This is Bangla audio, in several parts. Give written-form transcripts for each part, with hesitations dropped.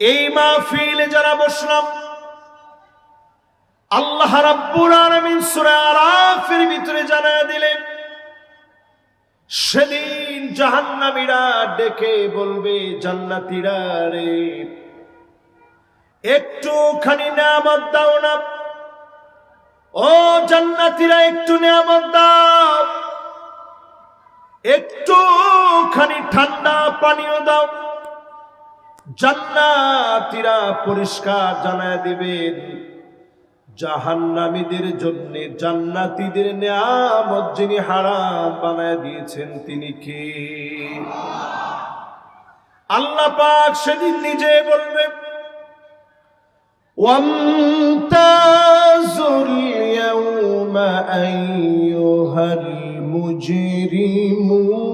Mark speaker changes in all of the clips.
Speaker 1: এই মাহফিলে যারা বসলাম, আল্লাহ রাব্বুল আলামিন সূরা আরাফের ভিতরে জানায়া দিলেন, সেদিন জাহান্নামীরা ডেকে বলবে জান্নাতীরা রে, একটুখানি নিয়ামত দাও না। ও জান্নাতীরা, একটু নিয়ামত দাও, একটুখানি ঠান্ডা পানীয় দাও। জান্নাতীরা পরিষ্কার জানায় দিবেন, জাহান্নামীদের জন্য জান্নাতীদের নিয়ামত যিনি হারাম বানায় দিয়েছেন তিনি কে? আল্লাহ পাক সেদিন নিজে বলবে, ওয়ামতাজুল ইয়াউমা আইয়ুহাল মুজরিমুন,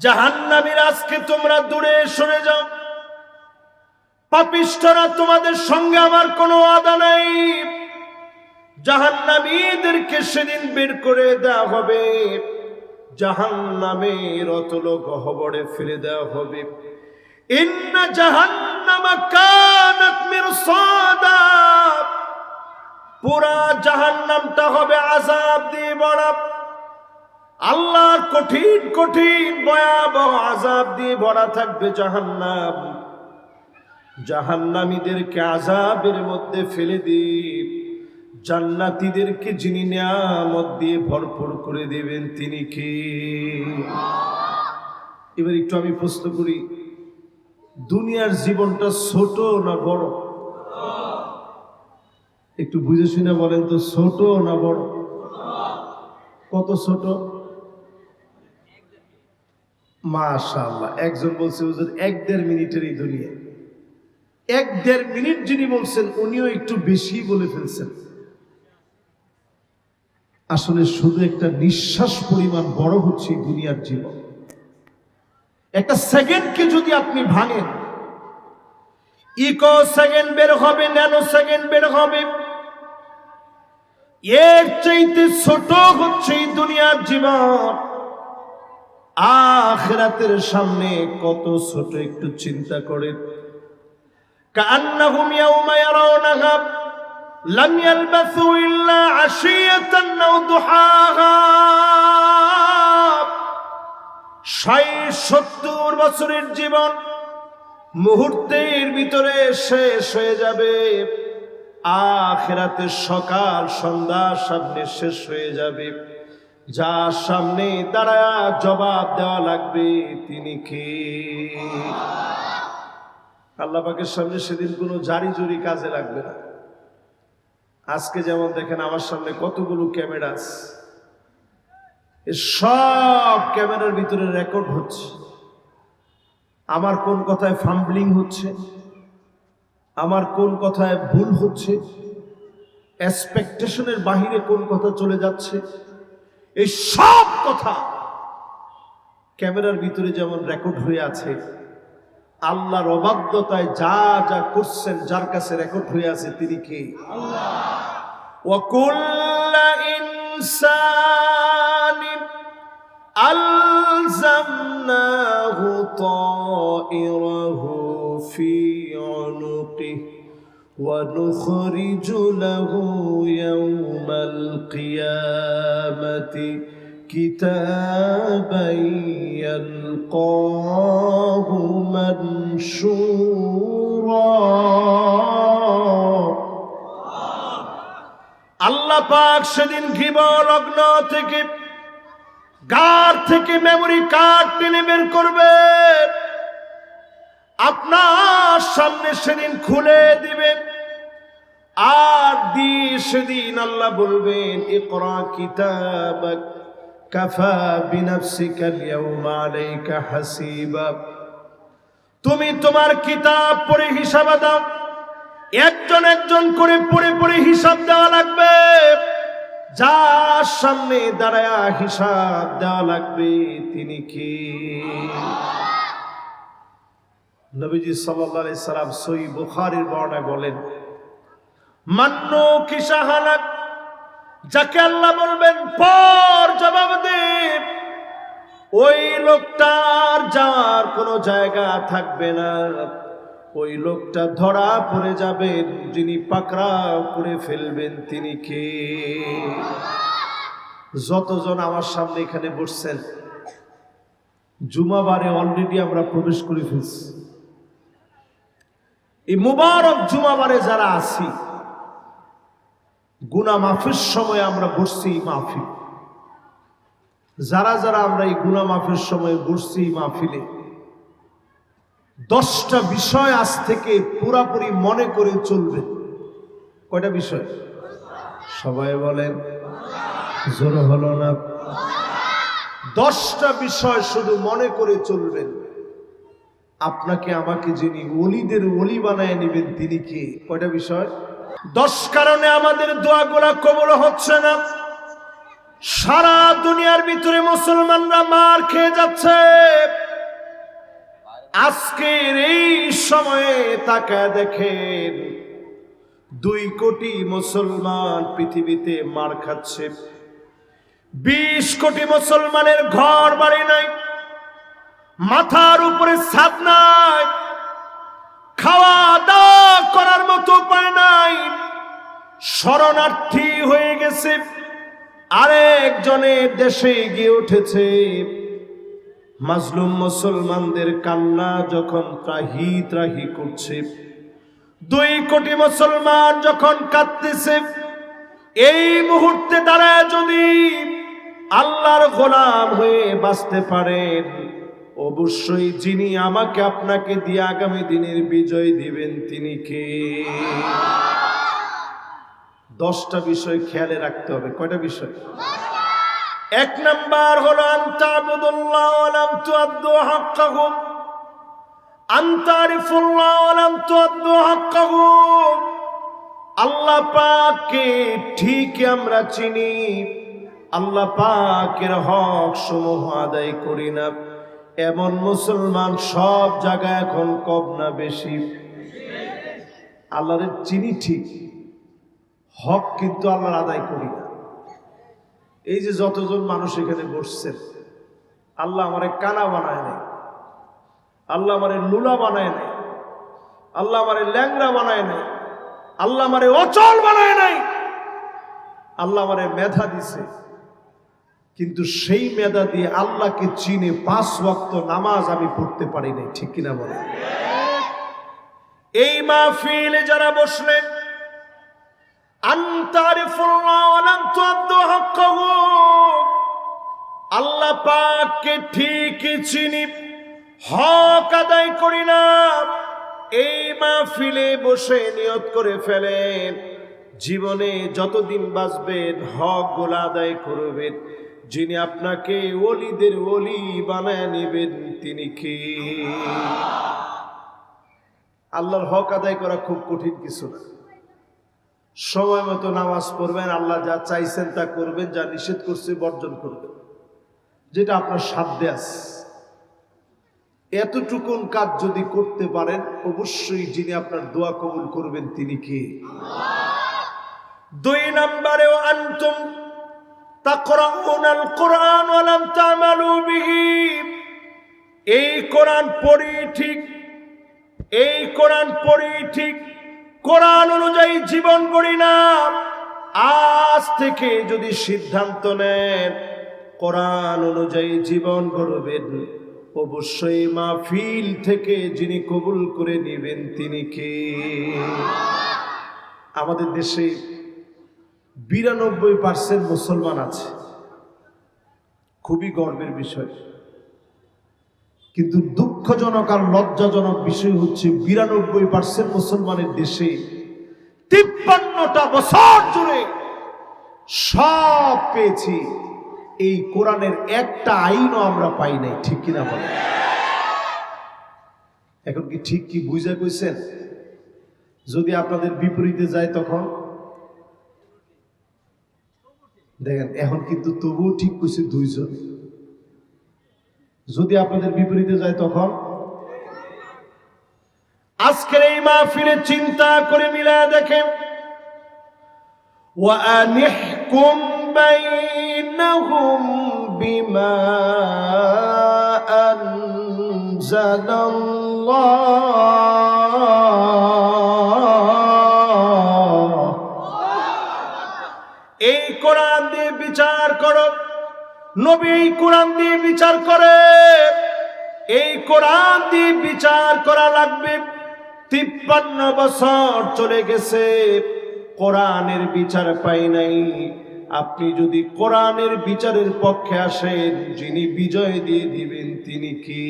Speaker 1: জাহান্নামীরা আজকে তোমরা দূরে সরে যাও, পাপিষ্ঠরা তোমাদের সঙ্গে আমার কোনো ওয়াদা নাই। জাহান্নামীদেরকে সেদিন বের করে দেওয়া হবে, জাহান্নামের অতল গহ্বরে ফেলে দেওয়া হবে। ইন্না জাহান্নামা কানাত মিরসাদা, পুরা জাহান্নামটা হবে আযাব দিয়ে ভরা। আল্লাহর কঠিন কঠিন ভয়াবহ আযাব দিয়ে ভরা থাকবে জাহান্নাম। জাহান্নামীদেরকে আযাবের মধ্যে ফেলে দিয়ে জান্নাতীদেরকে যিনি নিয়ামত দিয়ে ভরপুর করে দেবেন তিনি কে? এবার একটু আমি প্রশ্ন করি, দুনিয়ার জীবনটা ছোট না বড়? একটু বুঝে শুনে বলেন তো, ছোট না বড়? কত ছোট? মাশাআল্লাহ, একজন বলছে হুজুর 1-1.5 মিনিটেরই দুনিয়া। 1-1.5 মিনিট যিনি বলছেন উনিও একটু বেশি বলে ফেলছেন। আসলে শুধু একটা নিঃশ্বাস পরিমাণ বড় হচ্ছে দুনিয়ার জীবন। একটা সেকেন্ডকে যদি আপনি ভাঙেন, ইকো সেকেন্ড বের হবে, ন্যানো সেকেন্ড বের হবে। এর চাইতে ছোট হচ্ছে দুনিয়ার জীবন। আখিরাতের সামনে কত ছোট একটু চিন্তা করেন। কান্নাহুম ইয়াওমা ইয়ারাউনাহা লাম ইয়ালবাসু ইল্লা আশিয়াতান আও দুহাহা, 60-70 বছরের জীবন মুহূর্তের ভিতরে শেষ হয়ে যাবে। আখিরাতের সকাল সন্ধ্যা সামনে শেষ হয়ে যাবে। যার সামনে দাঁড়ায়া জবাব দেওয়া লাগবে তিনি কে? আল্লাহ পাকের সামনে সেদিন কোনো জারি জুরি কাজে লাগবে না। আজকে যেমন দেখেন আমার সামনে কতগুলো ক্যামেরা আছে, সব ক্যামেরার ভিতরে রেকর্ড হচ্ছে। আমার কোন কথায় ফাম্বলিং হচ্ছে, আমার কোন কথায় ভুল হচ্ছে, এক্সপেকটেশনের বাহিরে কোন কথা চলে যাচ্ছে, এই সব কথা ক্যামেরার ভিতরে যেমন রেকর্ড হয়ে আছে, আল্লাহর অবাধ্যতায় যা যা করছেন যার কাছে রেকর্ড হয়ে আছে তিনি কে? আল্লাহ। ওয়া কুল্লু ইনসানিন আলজামনাহু তাইরাহু ফি উনুকিহি ওয়া নুখরিজু লাহু ইয়াওমাল কিয়ামাতি কিতাবান ইয়ালকাহু মানশুরা। আল্লাহ পাক সেদিন গিবলগ্ন থেকে গার থেকে মেমোরি কার্ড টেনে বের করবে, আপনার সামনে সেদিন খুলে দিবেন। আর সেদিন আল্লাহ বলবেন, ইকরা কিতাবাক কাফা বিনাফসিকা আল-ইয়াওমা আলাইকা হাসিবা, তুমি তোমার কিতাব পড়ে হিসাব দাও। একজন একজন করে পড়ে পড়ে হিসাব দেওয়া লাগবে। যার সামনে দাঁড়ায়া হিসাব দেওয়া লাগবে তিনি কে? নবীজি সাল্লাল্লাহু আলাইহি সাল্লাম সহিহ বুখারীর বর্ণনায় বলেন, মান্নু কি শাহালাক যাকে আল্লাহ বলবেন পর জবাব দে, ওই লোকটার যার কোনো জায়গা থাকবে না, ওই লোকটা ধরা পড়ে যাবেন, যিনি পাকড়াও করে ফেলবেন তিনি কে? যতজন আমার সামনে এখানে বসছেন, জুমাবারে অলরেডি আমরা প্রবেশ করে ফেলছি। এই মুবারক জুমাবারে যারা আছি, গুনাহ মাফের সময় আমরা বসছি মাহফিল। যারা যারা আমরা এই গুনাহ মাফের সময় বসছি মাহফিলে, 10টা বিষয় আজ থেকে পুরাপুরি মনে করে চলবে। কয়টা বিষয়? সবাই বলেন, জোর হলো না। 10টা বিষয় শুধু মনে করে চলবেন। আপনাকে আমাকে যিনি ওলিদের ওলি বানায় নেবেন তিনি কে? কয়টা বিষয়? 10 কারণে আমাদের দোয়াগুলা কবুল হচ্ছে না। সারা দুনিয়ার ভিতরে মুসলমানরা মার খেয়ে যাচ্ছে। আজকের এই সময়ে তাকায় দেখেন, 2 কোটি মুসলমান পৃথিবীতে মার খাচ্ছে। 20 কোটি মুসলমানের ঘর বাড়ি নাই, মাথার উপরে ছাদ নাই, খাওয়া দাওয়া করার মতো উপায় নাই, শরণার্থী হয়ে গেছে। আরেকজনের দেশে গিয়ে উঠেছে। মাজলুম মুসলমানদের কান্না যখন ত্রাহি ত্রাহি করছে, 2 কোটি মুসলমান যখন কাঁদতেছে, এই মুহূর্তে দাঁড়ায় যদি আল্লাহর গোলাম হয়ে বাঁচতে পারেন, অবশ্যই যিনি আমাকে আপনাকে দিয়ে আগামী দিনের বিজয় দিবেন তিনি কে? 10টা বিষয় খেয়ালে রাখতে হবে। কয়টা বিষয়? 1 নাম্বার হলো আনতাবুদুল্লাহ ওয়া লাম তুআদ্দু হাক্কাহু, আনতারিফুল্লাহ ওয়া লাম তুআদ্দু হাক্কাহু। আল্লাহ পাককে ঠিক আমরা চিনি, আল্লাহ পাকের হক সমূহ আদায় করি না, এমন মুসলমান সব জায়গায় এখন কম না বেশি? আল্লাহর চিনি ঠিক, হক কিন্তু আল্লাহর আদায় করি না। এই যে যতজন মানুষ এখানে বসছেন, আল্লাহ আমারে কানা বানায় নাই, আল্লাহ আমারে লুলা বানায় নাই, আল্লাহ আমারে ল্যাংড়া বানায় নাই, আল্লাহ আমারে অচল বানায় নাই, আল্লাহ আমারে মেধা দিছে। কিন্তু সেই মেধা দিয়ে আল্লাহকে চিনে 5 ওয়াক্ত নামাজ আমি পড়তে পারি নাই। ঠিক কিনা বলেন? এই মাহফিলে যারা বসলেন, আনতারিফুল্লাহ ওয়া লাম তুআদ্দু হাক্কাহু, আল্লাহ পাককে ঠিকই চিনি, হক আদায় করি না। এই মাহফিলে বসে নিয়ত করে ফেলেন, জীবনে যতদিন বাঁচবেন হক গুলো আদায় করবেন। যিনি আপনাকে ওলিদের ওলি বানায় নেবেন তিনি কে? আল্লাহর হক আদায় করা খুব কঠিন কিছু না। সময় মতো নামাজ পড়বেন, আল্লাহ যা চাইছেন তা করবেন, যা নিষেধ করছে বর্জন করবেন, যেটা আপনার সাধ্যে আছে। এতটুকুন কাজ যদি করতে পারেন, অবশ্যই যিনি আপনার দোয়া কবুল করবেন তিনি কে? 2 নম্বরে আনতুম তাকরাউনাল কুরআন ওয়া লাম তা'মালু বিহি। এই কোরআন পড়ি ঠিক, এই কোরআন পড়ি ঠিক, কোরআন অনুযায়ী জীবন গড়ি না। আজ থেকে যদি সিদ্ধান্ত নেন কোরআন অনুযায়ী জীবন গড়বেন, অবশ্যই মাহফিল থেকে যিনি কবুল করে নেবেন তিনি কে? আমাদের দেশে 92% মুসলমান আছে, খুবই গর্বের বিষয়। কিন্তু দুঃখজনক আর লজ্জাজনক বিষয় হচ্ছে 92% মুসলমানের দেশে 53টা বছর জুড়ে সব পেয়েছি, এই কোরআনের একটা আইনও আমরা পাই নাই। ঠিক কিনা বলেন? এখন কি ঠিক কি বুঝা কইছেন? যদি আপনাদের বিপরীতে যায় তখন দেখেন, এখন কিন্তু তবুও ঠিক কইছে 2 জন। যদি আপনাদের বিপরীতে যায় তখন? আজকের এই মাহফিলে চিন্তা করে মিলায় দেখেন, ওয়া আনিহ يحكم بينهم بما أنزل الله এই কোরআন দিয়ে বিচার করো নবী এই কোরআন দিয়ে বিচার করে এই কোরআন দিয়ে বিচার করা লাগবে 53 বছর চলে গেছে কোরআনের বিচার পাই নাই আপনি যদি কোরআনের বিচারের পক্ষে আসেন যিনি বিজয় দিয়ে দিবেন তিনি কি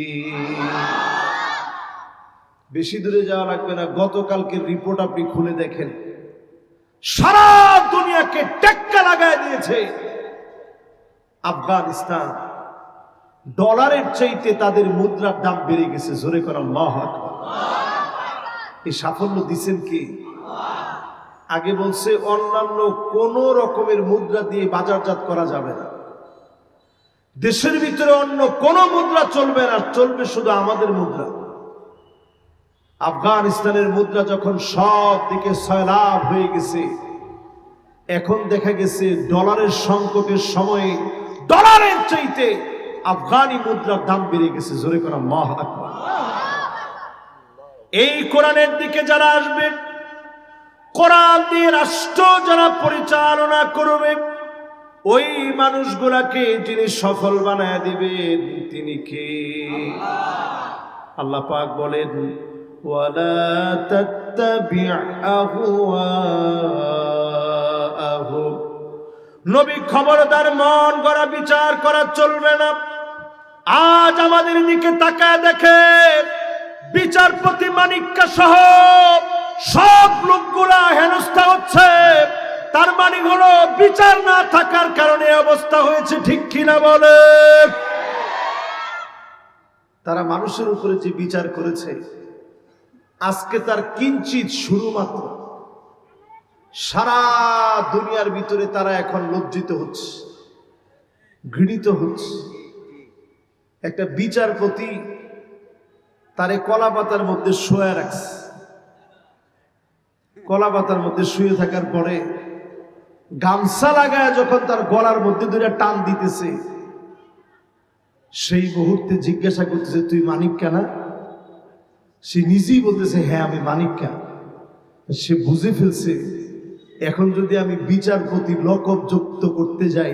Speaker 1: বেশি দূরে যাওয়া লাগবে না গতকালকের রিপোর্ট আপনি খুলে দেখেন সারা দুনিয়াকে টেক্কা লাগায় দিয়েছে আফগানিস্তান ডলারের চাইতে তাদের মুদ্রার দাম বেড়ে গেছে জোরে করে আল্লাহু আকবার এই সাফল্য দিবেন কি আগে বলছে অন্যান্য কোন রকমের মুদ্রা দিয়ে বাজারজাত করা যাবে না দেশের ভিতরে অন্য কোন মুদ্রা চলবে না চলবে শুধু আমাদের মুদ্রা আফগানিস্তানের মুদ্রা যখন সব দিকে সয়লাভ হয়ে গেছে এখন দেখা গেছে ডলারের সংকটের সময়ে ডলারের চাইতে আফগানি মুদ্রার দাম বেড়ে গেছে জোরে করে আল্লাহু আকবার এই কোরআনের দিকে যারা আসবে কোরআন দিয়ে রাষ্ট্র যারা পরিচালনা করবে ওই মানুষগুলাকে যিনি সফল বানায় দিবেন তিনি কে আল্লাহ পাক বলেন ওয়ালা তাত্তাবি' আহওয়াআহুম নবী খবরদার মন গড়া বিচার করা চলবে না আজ আমাদের দিকে তাকায় দেখে বিচারপতি মানিক্কা সহ সব লোকগুলা হেনস্থা হচ্ছে তার মানে হলো বিচার না থাকার কারণে অবস্থা হয়েছে ঠিক কিনা বলে তারা মানুষের উপরে যে বিচার করেছে আজকে তার কিঞ্চিত শুরু মাত্র সারা দুনিয়ার ভিতরে তারা এখন লজ্জিত হচ্ছে ঘৃণিত হচ্ছে একটা বিচারপতি তারে কলা পাতার মধ্যে শোয়া রাখছে কলা পাতার মধ্যে শুয়ে থাকার পরে গামছা লাগায় যখন তার গলার মধ্যে ধরে টান দিতেছে সেই মুহূর্তে জিজ্ঞাসা করতেছে তুই মানিক্কা না সে নিজেই বলতেছে হ্যাঁ আমি মানিক্কা সে বুঝে ফেলছে এখন যদি আমি বিচারপতি লকব যুক্ত করতে যাই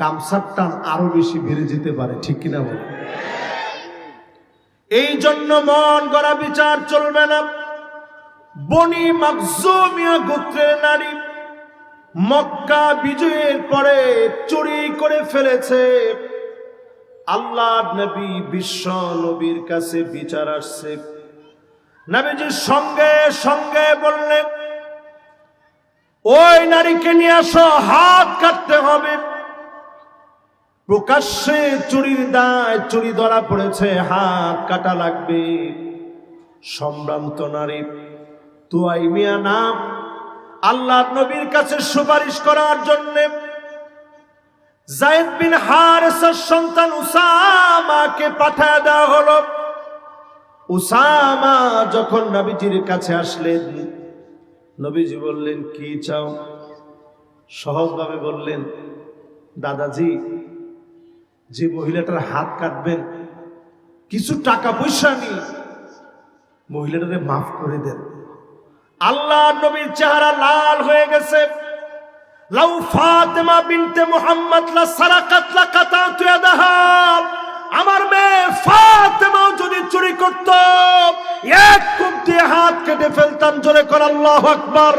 Speaker 1: গামছার টান আরো বেশি বেড়ে যেতে পারে ঠিক কিনা বলে এই জন্য মন গড়া বিচার চলবে না বনি মাখজুমিয়া গোত্রের নারী মক্কা বিজয়ের পরে চুরি করে ফেলেছে আল্লাহর নবী বিশ্ব নবীর কাছে বিচার আসছে নবীজি সঙ্গে সঙ্গে বললেন ওই নারীকে নিয়ে আসো হাত কাটতে হবে প্রকাশ্যে চুরির দায় চুরি ধরা পড়েছে হাত কাটা লাগবে সম্ভ্রান্ত নারী তুয়াইমিয়া নাম আল্লাহর নবীর কাছে সুপারিশ করার জন্য যায়েদ বিন হারেসার সন্তান উসামাকে পাঠায় দেওয়া হলো উসামা যখন নবীজির কাছে আসলেন নবীজি বললেন কি চাও সহজভাবে বললেন দাদাজি যে মহিলাটার হাত কাটবেন কিছু টাকা পয়সা নিয়ে মহিলাটারে মাফ করে দেন আল্লাহর নবীর চেহারা লাল হয়ে গেছে লাউ ফাতেমা বিনতে মুহাম্মদ লা সারাকাত লা কাতাতু ইয়াদাহা আমার মেয়ে ফাতেমাও যদি চুরি করত এক কূপ দিয়ে হাত কেটে ফেলতাম জোরে করে আল্লাহু আকবার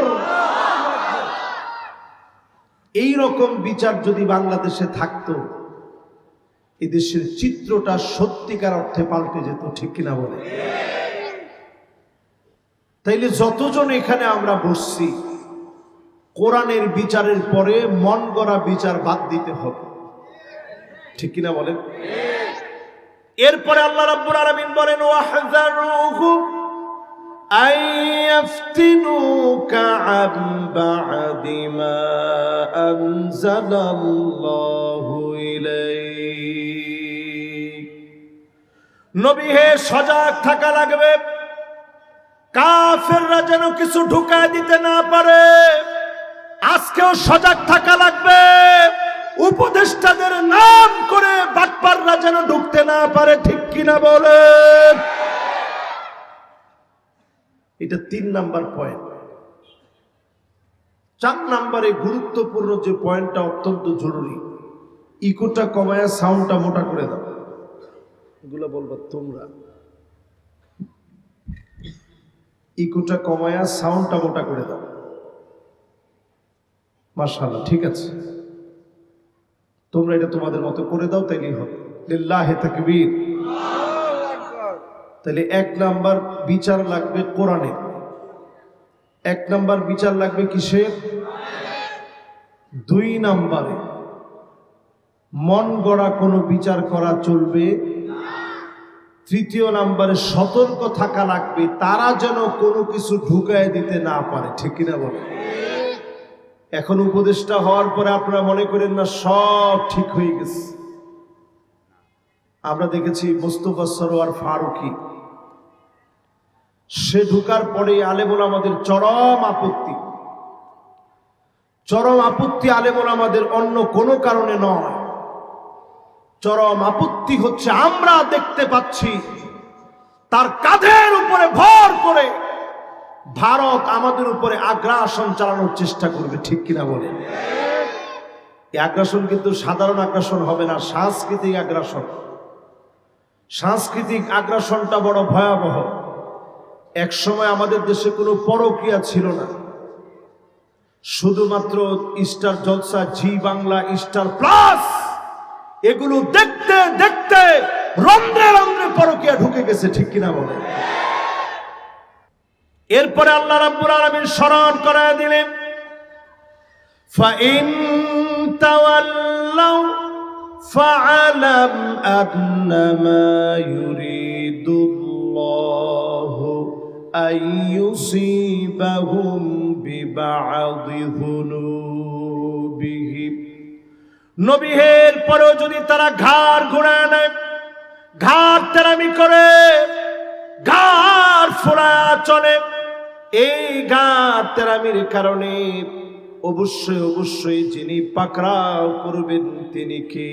Speaker 1: এই রকম বিচার যদি বাংলাদেশে থাকতো এদেশের চিত্রটা সত্যিকার অর্থে পাল্টে যেত ঠিক কিনা বলে তাইলে যতজন এখানে আমরা বসছি কোরআনের বিচারের পরে মন গড়া বিচার বাদ দিতে হবে ঠিক কিনা বলেন এরপরে আল্লাহ রাব্বুল আলামিন বলেন ওয়াহযারুহুম আইয়াফতিনুকা আন বা'দি মা আনজালাল্লাহু ইলাইক নবী হে সজাগ থাকা লাগবে কাফেররা যেন কিছু ঢুকায় দিতে না পারে আজকেও সজাগ থাকা লাগবে। উপদেষ্টাদের নাম করে বাটপাররা যেন ঢুকতে না পারে, ঠিক কিনা বলেন? এটা 3 নাম্বার পয়েন্ট। 4 নাম্বারে গুরুত্বপূর্ণ যে পয়েন্টটা অত্যন্ত জরুরি, ইকোটা কমায়া সাউন্ডটা মোটা করে দাও। এগুলো বলবো তোমরা, ইকোটা কমায়া সাউন্ডটা মোটা করে দাও। মাশাআল্লাহ, ঠিক আছে, তোমরা এটা তোমাদের মতো করে দাও, তাইলেই হবে। লিল্লাহি তাকবীর। তাহলে 1 নাম্বার বিচার লাগবে কোরআনের, 1 নাম্বার বিচার লাগবে কিসের? 2 নাম্বারে মন গড়া কোনো বিচার করা চলবে। 3 নাম্বারে সতর্ক থাকা লাগবে, তারা যেন কোনো কিছু ঢুকায় দিতে না পারে, ঠিক কিনা বলে? এখন উপদেষ্টা হওয়ার পরে আপনারা মনে করেন না সব ঠিক হয়ে গেছে। আমরা দেখেছি মোস্তফা সরোয়ার ফারুকী, সে ঢুকার পরে আলেমুল আমাদের চরম আপত্তি। চরম আপত্তি আলেমুল আমাদের অন্য কোনো কারণে নয়, চরম আপত্তি হচ্ছে আমরা দেখতে পাচ্ছি তার কাঁধের উপরে ভর করে ভারত আমাদের উপরে আগ্রাসন চালানোর চেষ্টা করবে, ঠিক কিনা বলে? এই আগ্রাসন কিন্তু সাধারণ আগ্রাসন হবে না, সাংস্কৃতিক আগ্রাসন। সাংস্কৃতিক আগ্রাসনটা বড় ভয়াবহ। এক সময় আমাদের দেশে কোনো পরকীয়া ছিল না, শুধুমাত্র স্টার জলসা, জি বাংলা, স্টার প্লাস, এগুলো দেখতে দেখতে রন্ধ্রে রন্ধ্রে পরকীয়া ঢুকে গেছে, ঠিক কিনা বলে? এরপরে আল্লাহ রাব্বুল আলামিন স্মরণ করায় দিলেন, ফাইন তাওয়াল্লাউ ফাআলাম আন্নামা ইউরিদুল্লাহু আইয়ুসিবাহুম বিবা'দি যুনুবিহিম। নবীর পরেও যদি তারা ঘাড় ঘুরায় নেয়, ঘাড় তেরামি করে, ঘাড় ফোড়ায়া চলে, এই ঘাড় তেরামির কারণে অবশ্যই অবশ্যই যিনি পাকড়াও করবেন তিনি কে?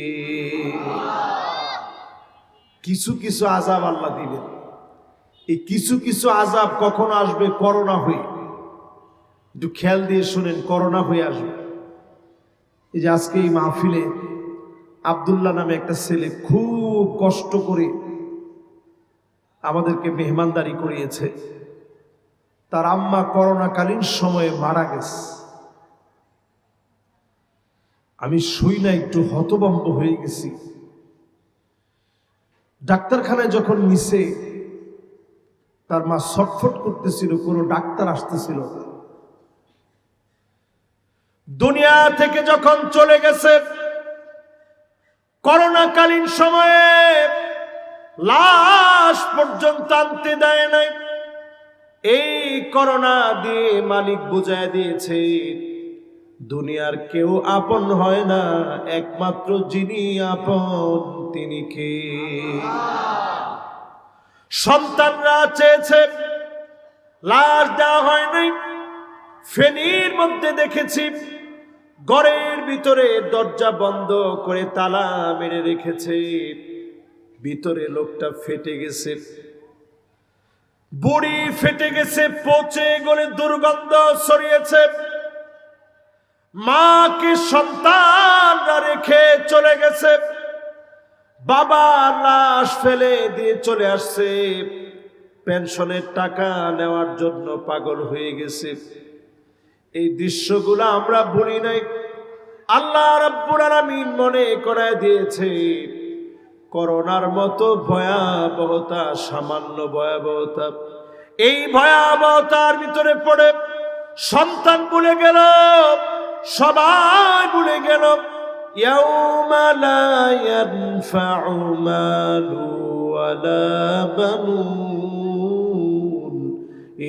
Speaker 1: কিছু কিছু আযাব আল্লাহ দিবেন। এই কিছু কিছু আযাব কখন আসবে? করোনা হয়ে। একটু খেয়াল দিয়ে শুনেন, করোনা হয়ে আসবে। এই যে আজকে এই মাহফিলে আব্দুল্লাহ নামে একটা ছেলে খুব কষ্ট করে আমাদেরকে মেহমানদারি করিয়েছে। তার আম্মা করোনাকালীন সময়ে মারা গেছে। আমি শুই না, একটু হতভম্ব হয়ে গেছি। ডাক্তারখানায় যখন নিছে, তার মা ছটফট করতেছিল, কোনো ডাক্তার আসতেছিল না। দুনিয়া থেকে যখন চলে গেছে, করোনাকালীন সময়ে লাশ পর্যন্ত আনতে দেয় নাই। এই করোনা দিয়ে মালিক বুঝায় দিয়েছে, দুনিয়ার কেউ আপন হয় না, একমাত্র যিনি আপন তিনি কে? সন্তানরা চেয়েছে, লাশ দেওয়া হয় নাই। ফেনীর মধ্যে দেখেছি ঘরের ভিতরে দরজা বন্ধ করে তালা মেরে রেখেছে, ভিতরে লোকটা ফেটে গেছে, বুড়ি ফেটে গেছে, পচে গলে দুর্গন্ধ ছড়িয়েছে। মাকে সন্তানরা রেখে চলে গেছে, বাবা লাশ ফেলে দিয়ে চলে আসছে, পেনশনের টাকা নেওয়ার জন্য পাগল হয়ে গেছে। এই দৃশ্যগুলো আমরা ভুলি নাই। আল্লাহ রাব্বুল আলামিন মনে করায় দিয়েছে, করোনার মতো ভয়াবহতা সামান্য ভয়াবহতা। এই ভয়াবহতার ভিতরে পড়ে সন্তান ভুলে গেল, সবাই ভুলে গেল। ইয়াউমা লা ইয়ানফাউ মালু ওয়ালা বানুন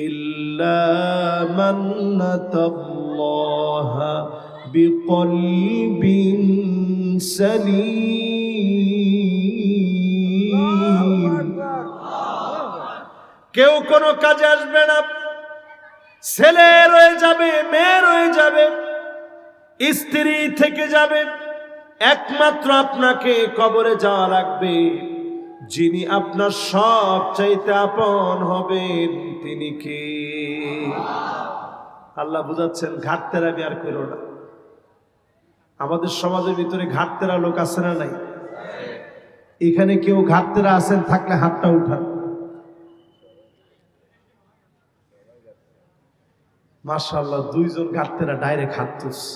Speaker 1: ইল্লা মান আতাল্লাহা বিকলবিন সালিম। কেউ কোনো কাজে আসবে না, ছেলে রয়ে যাবে, মেয়ে রয়ে যাবে, স্ত্রী থেকে যাবে, একমাত্র আপনাকে কবরে যাওয়া লাগবে। যিনি আপনার সবচাইতে আপন হবেন তিনি কে? আল্লাহ বুঝাচ্ছেন, ঘাটতেরামি আর করো না। আমাদের সমাজের ভিতরে ঘাটতেরা লোক আছে না নাই? এখানে কেউ ঘাটতেরা আছেন? থাকলে হাতটা উঠান। মাশাআল্লাহ, দুইজন ঘাটতেরা ডাইরেক্ট হাত তুলছে,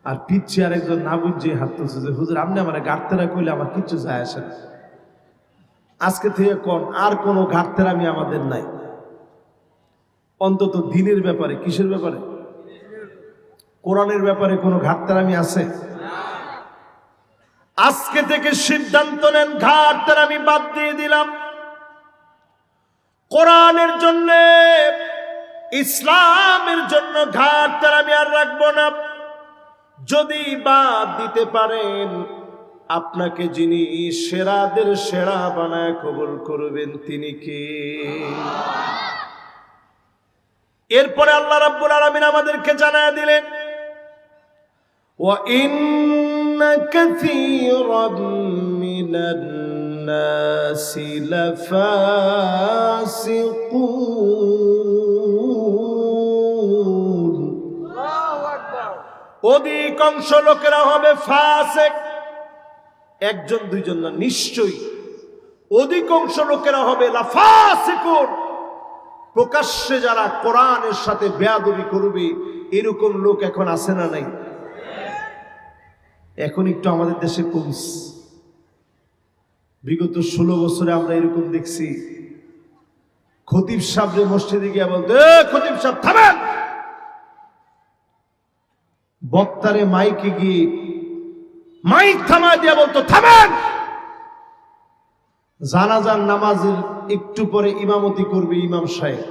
Speaker 1: আর পিচ্ছে আর একজন না বুঝে হাত তুলছে যে হুজুর আপনি আমার ঘাটতেরা কইলে আমার কিচ্ছু যায় আসে না। আজকে থেকে কোন আর কোনো ঘাটতেরামি আমাদের নাই, অন্তত দিনের ব্যাপারে। কিসের ব্যাপারে? কোরআনের ব্যাপারে কোনো ঘাটতেরামি আছে? আজকে থেকে সিদ্ধান্ত নেন, ঘাটতেরামি বাদ দিয়ে দিলাম। কোরআনের জন্য, ইসলামের জন্য ঘাটতেরামি আর রাখবো না। যদি বাদ দিতে পারেন, আপনাকে যিনি সেরাদের সেরা বানায় কবুল করবেন তিনি কে? এরপরে আল্লাহ রাব্বুল আলামিন আমাদেরকে জানায় দিলেন, ওয়া ইন্না কাসীরাম মিনান নাসি লাফাসিকুন। আল্লাহু আকবার। অধিকাংশ লোকেরা হবে ফাসিক। একজন দুইজন না, নিশ্চয়ই অধিকাংশ লোকেরা হবে লাফাসিকুন। প্রকাশ্যে যারা কোরআনের সাথে বেয়াদবি করবে, এরকম লোক এখন আছে না নাই? এখন একটু আমাদের দেশে কমছে। বিগত 16 বছরে আমরা এরকম দেখছি, খতিব সাহেব মসজিদে গিয়ে বলতে, খতিব সাহেব থামেন। বক্তারে মাইকে গিয়ে মাইক থামায় দিয়া বলতো থামেন। জানাজার নামাজের একটু পরে ইমামতি করবে ইমাম সাহেব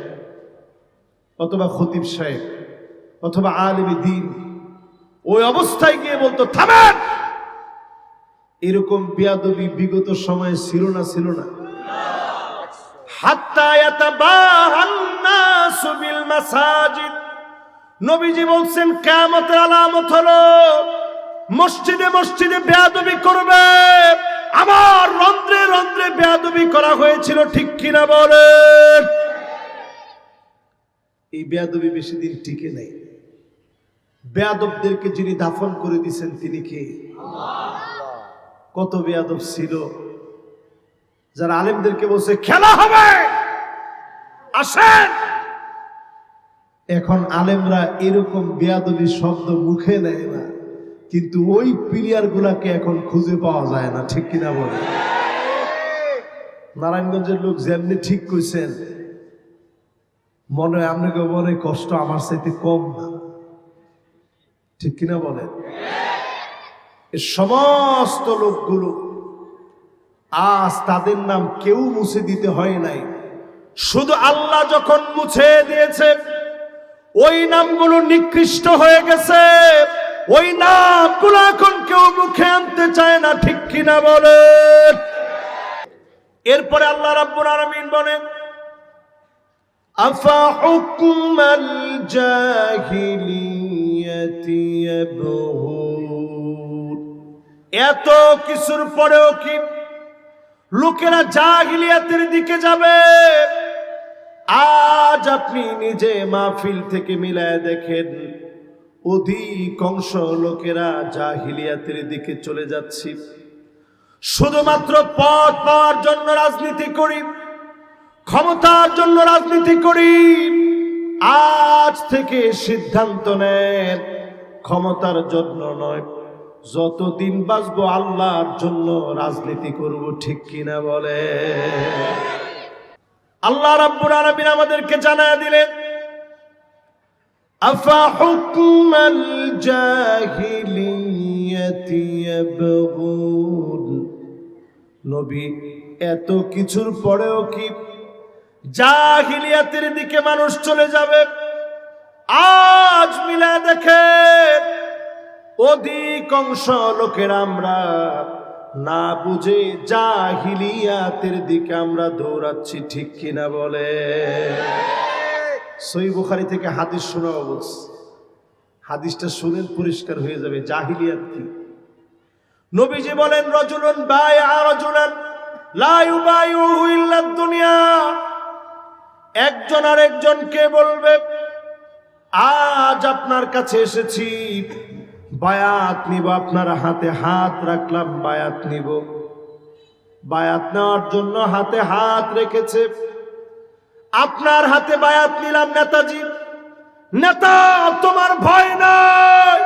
Speaker 1: অথবা খতিব সাহেব অথবা আলেমে দ্বীন, ওই অবস্থায় গিয়ে বলতো থামেন। এরকম বেয়াদবি বিগত সময়ে ছিল না? ছিল না? হাত্তা ইয়াতাবাহান নাসু বিল মাসাজিদ। নবীজি বলছেন কিয়ামতের আলামত হলো মসজিদে মসজিদে বেয়াদবি করবে। আমার রন্ধ্রে রন্ধ্রে বেয়াদবি করা হয়েছিল, ঠিক কিনা বলেন? এই বেয়াদবি বেশি দিন টিকে নাই। বেয়াদবদেরকে যিনি দাফন করে দিয়েছেন তিনি কে? কত বেয়াদব ছিল, যারা আলেমদেরকে বলছে খেলা হবে আসেন। এখন আলেমরা এরকম বেয়াদবি শব্দ মুখে নেয় না, কিন্তু ওই প্লেয়ার গুলাকে এখন খুঁজে পাওয়া যায় না, ঠিক কিনা বলে? নারায়ণগঞ্জের লোক যেমনি ঠিক কইছেন, মনে হয় আপনাকে মনে কষ্ট আমার চাইতে কম না, ঠিক কিনা বলে? এই সমস্ত লোকগুলো আজ তাদের নাম কেউ মুছে দিতে হয় নাই, শুধু আল্লাহ যখন মুছে দিয়েছে ওই নামগুলো নিকৃষ্ট হয়ে গেছে। ওই নামগুলো এখন কেউ মুখে আনতে চায় না, ঠিক কিনা বলেন? এরপরে আল্লাহ রাব্বুল আলামিন বলেন, আফা হুকমাল জাহিলিয়াতি ইয়াবহুন। এত কিছুর পরেও কি লোকেরা জাহিলিয়াতের দিকে যাবে? আজ আপনি নিজে মাহফিল থেকে মিলায় দেখেন, অধিকাংশ লোকেরা জাহিলিয়াতের দিকে চলে যাচ্ছে। শুধুমাত্র পদ পাওয়ার জন্য রাজনীতি করি, ক্ষমতার জন্য রাজনীতি করি। আজ থেকে সিদ্ধান্ত নেন, ক্ষমতার জন্য নয়, যতদিন বাঁচবো আল্লাহর জন্য রাজনীতি করব, ঠিক কিনা বলে? আল্লাহ রাব্বুল আলামিন আমাদেরকে জানায়া দিলেন, আফা হুকমাল জাহিলিয়াতি ইয়াবগুন। নবী, এত কিছুর পরেও কি জাহিলিয়াতের দিকে মানুষ চলে যাবে? আজ মিলা দেখে অধিকাংশ লোকের আমরা না বুঝে জাহিলিয়াতের দিকে আমরা দৌড়াচ্ছি, ঠিক কিনা বলে? সহিহ বুখারী থেকে হাদিস শোনাবো বলছি। হাদিসটা শুনেন, পরিষ্কার হয়ে যাবে জাহিলিয়াত কি। নবীজি বলেন, রাজুলুন বায়আ রাজুলান লা ইউবাইউহু ইল্লা দুনিয়া। একজন আরেকজনকে বলবে, আজ আপনার কাছে এসেছি, বায়াত নিব, আপনার হাতে হাত রাখলাম, বায়াত নিব। বায়াত নেওয়ার জন্য হাতে হাত রেখেছে, আপনার হাতে বায়াত নিলাম নেতাজি, নেতা তোমার ভয় নাই।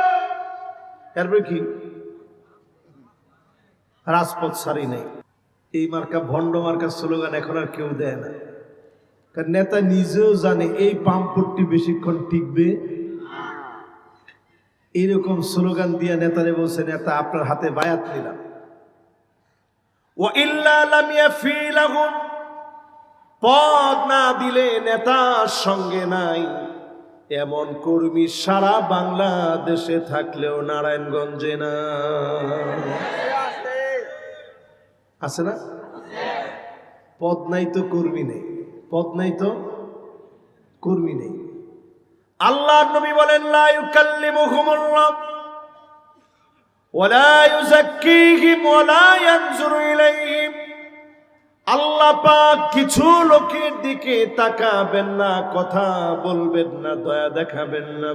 Speaker 1: এরপরে কি? রাজপথ সারি নেই। এই মার্কা ভণ্ড মার্কা স্লোগান এখন আর কেউ দেয় না, কারণ নেতা নিজেও জানে এই পাম্পটি বেশিক্ষণ টিকবে। এইরকম স্লোগান দিয়ে নেতারে বলছে, নেতা আপনার হাতে বায়াত নিলাম। ওয়া ইল্লা লাম ইয়াফি লাহুম, পদ না দিলে নেতার সঙ্গে নাই এমন কর্মী সারা বাংলাদেশে থাকলেও নারায়ণগঞ্জে না। আছে না? পদ নাই তো কর্মী নেই, পদ নাই তো কর্মী নেই। আল্লাহর নবী বলেন, লা ইউকাল্লিমুহুমুল্লাহ ওয়া লা ইউযাক্কিহিম ওয়া লা ইয়ানজুরু ইলাইহিম। আল্লাহ পাক কিছু লোকের দিকে তাকাবেন না, কথা বলবেন না, দয়া দেখাবেন না।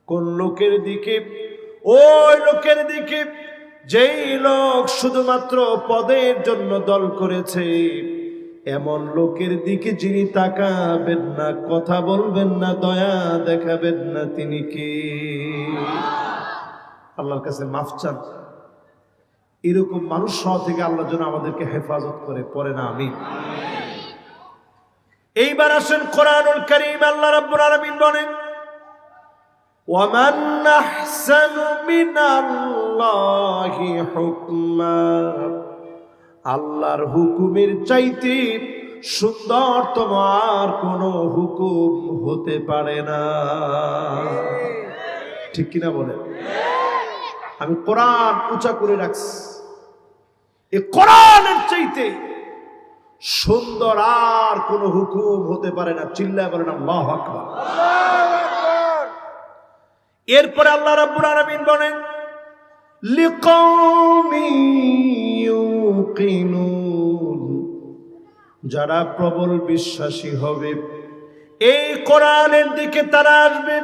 Speaker 1: কোন লোকের দিকে? ওই লোকের দিকে যেই লোক শুধুমাত্র পদের জন্য দল করেছে, এমন লোকের দিকে যিনি তাকাবেন না, কথা বলবেন না, দয়া দেখাবেন না, তিনি কে? আল্লাহর কাছে মাফ চান। এরকম মানুষ হওয়া থেকে আল্লাহ যেন আমাদেরকে হেফাজত করে, পড়ে না আমিন। এইবার আসেন কোরআনুল কারীম, আল্লাহ রাব্বুল আলামিন বলেন, ওয়ামান আহসানু মিনাল্লাহি হুকমা। আল্লাহর হুকুমের চাইতে সুন্দরতম আর কোনো হুকুম হতে পারে না। ঠিক কিনা বলেন? আমি কোরআন উঁচা করে রাখছি, এই কোরআনের চাইতে সুন্দর আর কোনো হুকুম হতে পারে না। চিল্লায় বলেন আল্লাহু আকবার। এরপরে আল্লাহ রাব্বুল আলামিন বলেন, লিকাওমি ইউকিনুন। যারা প্রবল বিশ্বাসী হবে, এই কোরআনের দিকে তারা আসবে।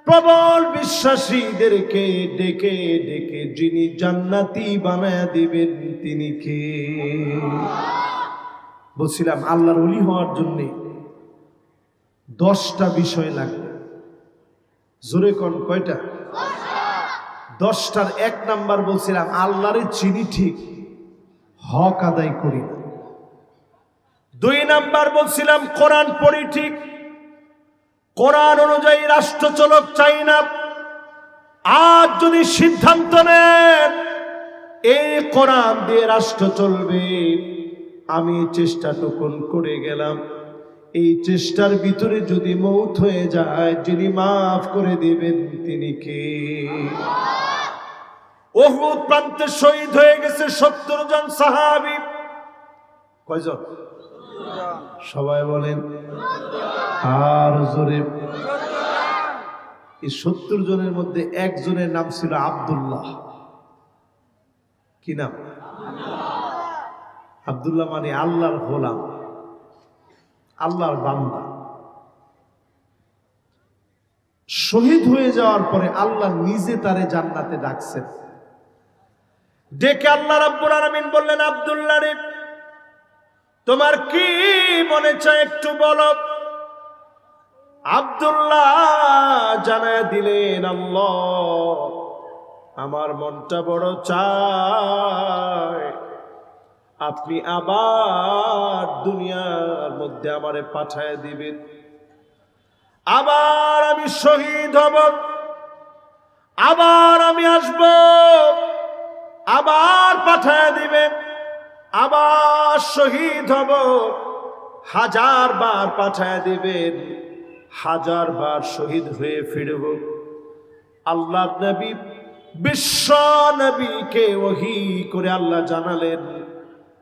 Speaker 1: প্রবল বিশ্বাসীদেরকে ডেকে ডেকে যিনি জান্নাতি বানায় দিবেন, তিনি কে? বলছিলাম আল্লাহর ওলি হওয়ার জন্য 10টা বিষয় লাগবে। জোরে কোন কয়টা? 10টার 1 নাম্বার বলছিলাম আল্লাহরে চিনি ঠিক, হক আদায় করি না। 2 নাম্বার বলছিলাম কোরআন পড়ি ঠিক, কোরআন অনুযায়ী রাষ্ট্র চলক চাই না। আজ যদি সিদ্ধান্ত নেন এই কোরআন দিয়ে রাষ্ট্র চলবে, আমি চেষ্টাটুকুন করে গেলাম, এই চেষ্টার ভিতরে যদি মৌত হয়ে যায়, যিনি মাফ করে দিবেন তিনি কে? উহুদ প্রান্তে শহীদ হয়ে গেছে 70 জন সাহাবী। কয়জন? সবাই বলেন আর জোরে। এই 70 জনের মধ্যে একজনের নাম ছিল আব্দুল্লাহ। কি নাম? আব্দুল্লাহ মানে আল্লাহর গোলাম, আল্লাহর বান্দা। শহীদ হয়ে যাওয়ার পরে আল্লাহ নিজে তারে জান্নাতে ডাকছেন। ডেকে আল্লাহ রাব্বুল আলামিন বললেন, আব্দুল্লাহ রে, তোমার কি মনে চায় একটু বলো। আব্দুল্লাহ জানায় দিলেন, আল্লাহ আমার মনটা বড় চায় আপনি আবার দুনিয়ার মধ্যে আমারে পাঠায় দিবেন, আবার আমি শহীদ হব, আবার আমি আসব, আবার পাঠায় দিবেন, আবার শহীদ হব, 1000 বার পাঠায় দিবেন, 1000 বার শহীদ হয়ে ফিরব। আল্লাহ নবী, বিশ্ব নবীকে ওহী করে আল্লাহ জানালেন,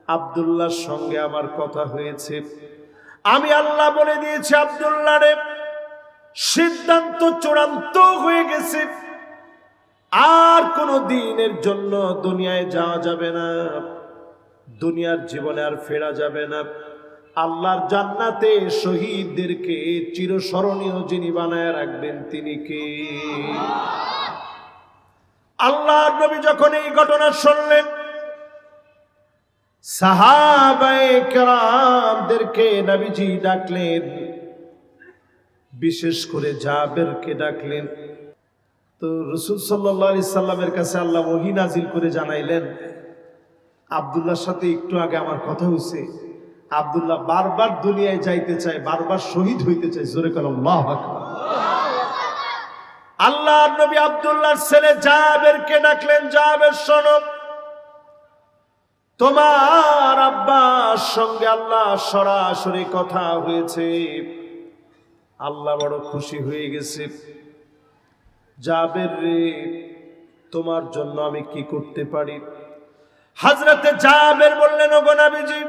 Speaker 1: আব্দুল্লাহর সঙ্গে আমার কথা হয়েছে, আমি আল্লাহ বলে দিয়েছি আব্দুল্লাহ রে সিদ্ধান্ত চূড়ান্ত হয়ে গেছে, আর কোনো দিনের জন্য দুনিয়ায় যাওয়া যাবে না, দুনিয়ার জীবনে আর ফেরা যাবে না। আল্লাহর জান্নাতে শহীদদেরকে চিরস্মরণীয় যিনি বানায় রাখবেন তিনি কে? আল্লাহর নবী যখন এই ঘটনা শুনলেন, সাহাবায়ে কেরামদেরকে নবীজি ডাকলেন, বিশেষ করে জাবেরকে ডাকলেন। তো রাসূল সাল্লাল্লাহু আলাইহি সাল্লামের কাছে আল্লাহ ওহী নাজিল করে জানাইলেন, আব্দুল্লাহর সাথে একটু আগে আমার কথা হয়েছে, আব্দুল্লাহ বারবার দুনিয়ায় যাইতে চায়, বারবার শহীদ হইতে চায়। জোরে বলেন আল্লাহু আকবার। আল্লাহর নবী আব্দুল্লাহর ছেলে জাবেরকে ডাকলেন, জাবের শোনো, তোমার আব্বার সঙ্গে আল্লাহ সরাসরি কথা হয়েছে, আল্লাহ বড় খুশি হয়ে গেছে। জাবের রে, তোমার জন্য আমি কি করতে পারি? হযরতে জাবের বললেন, ওগো নবীজি,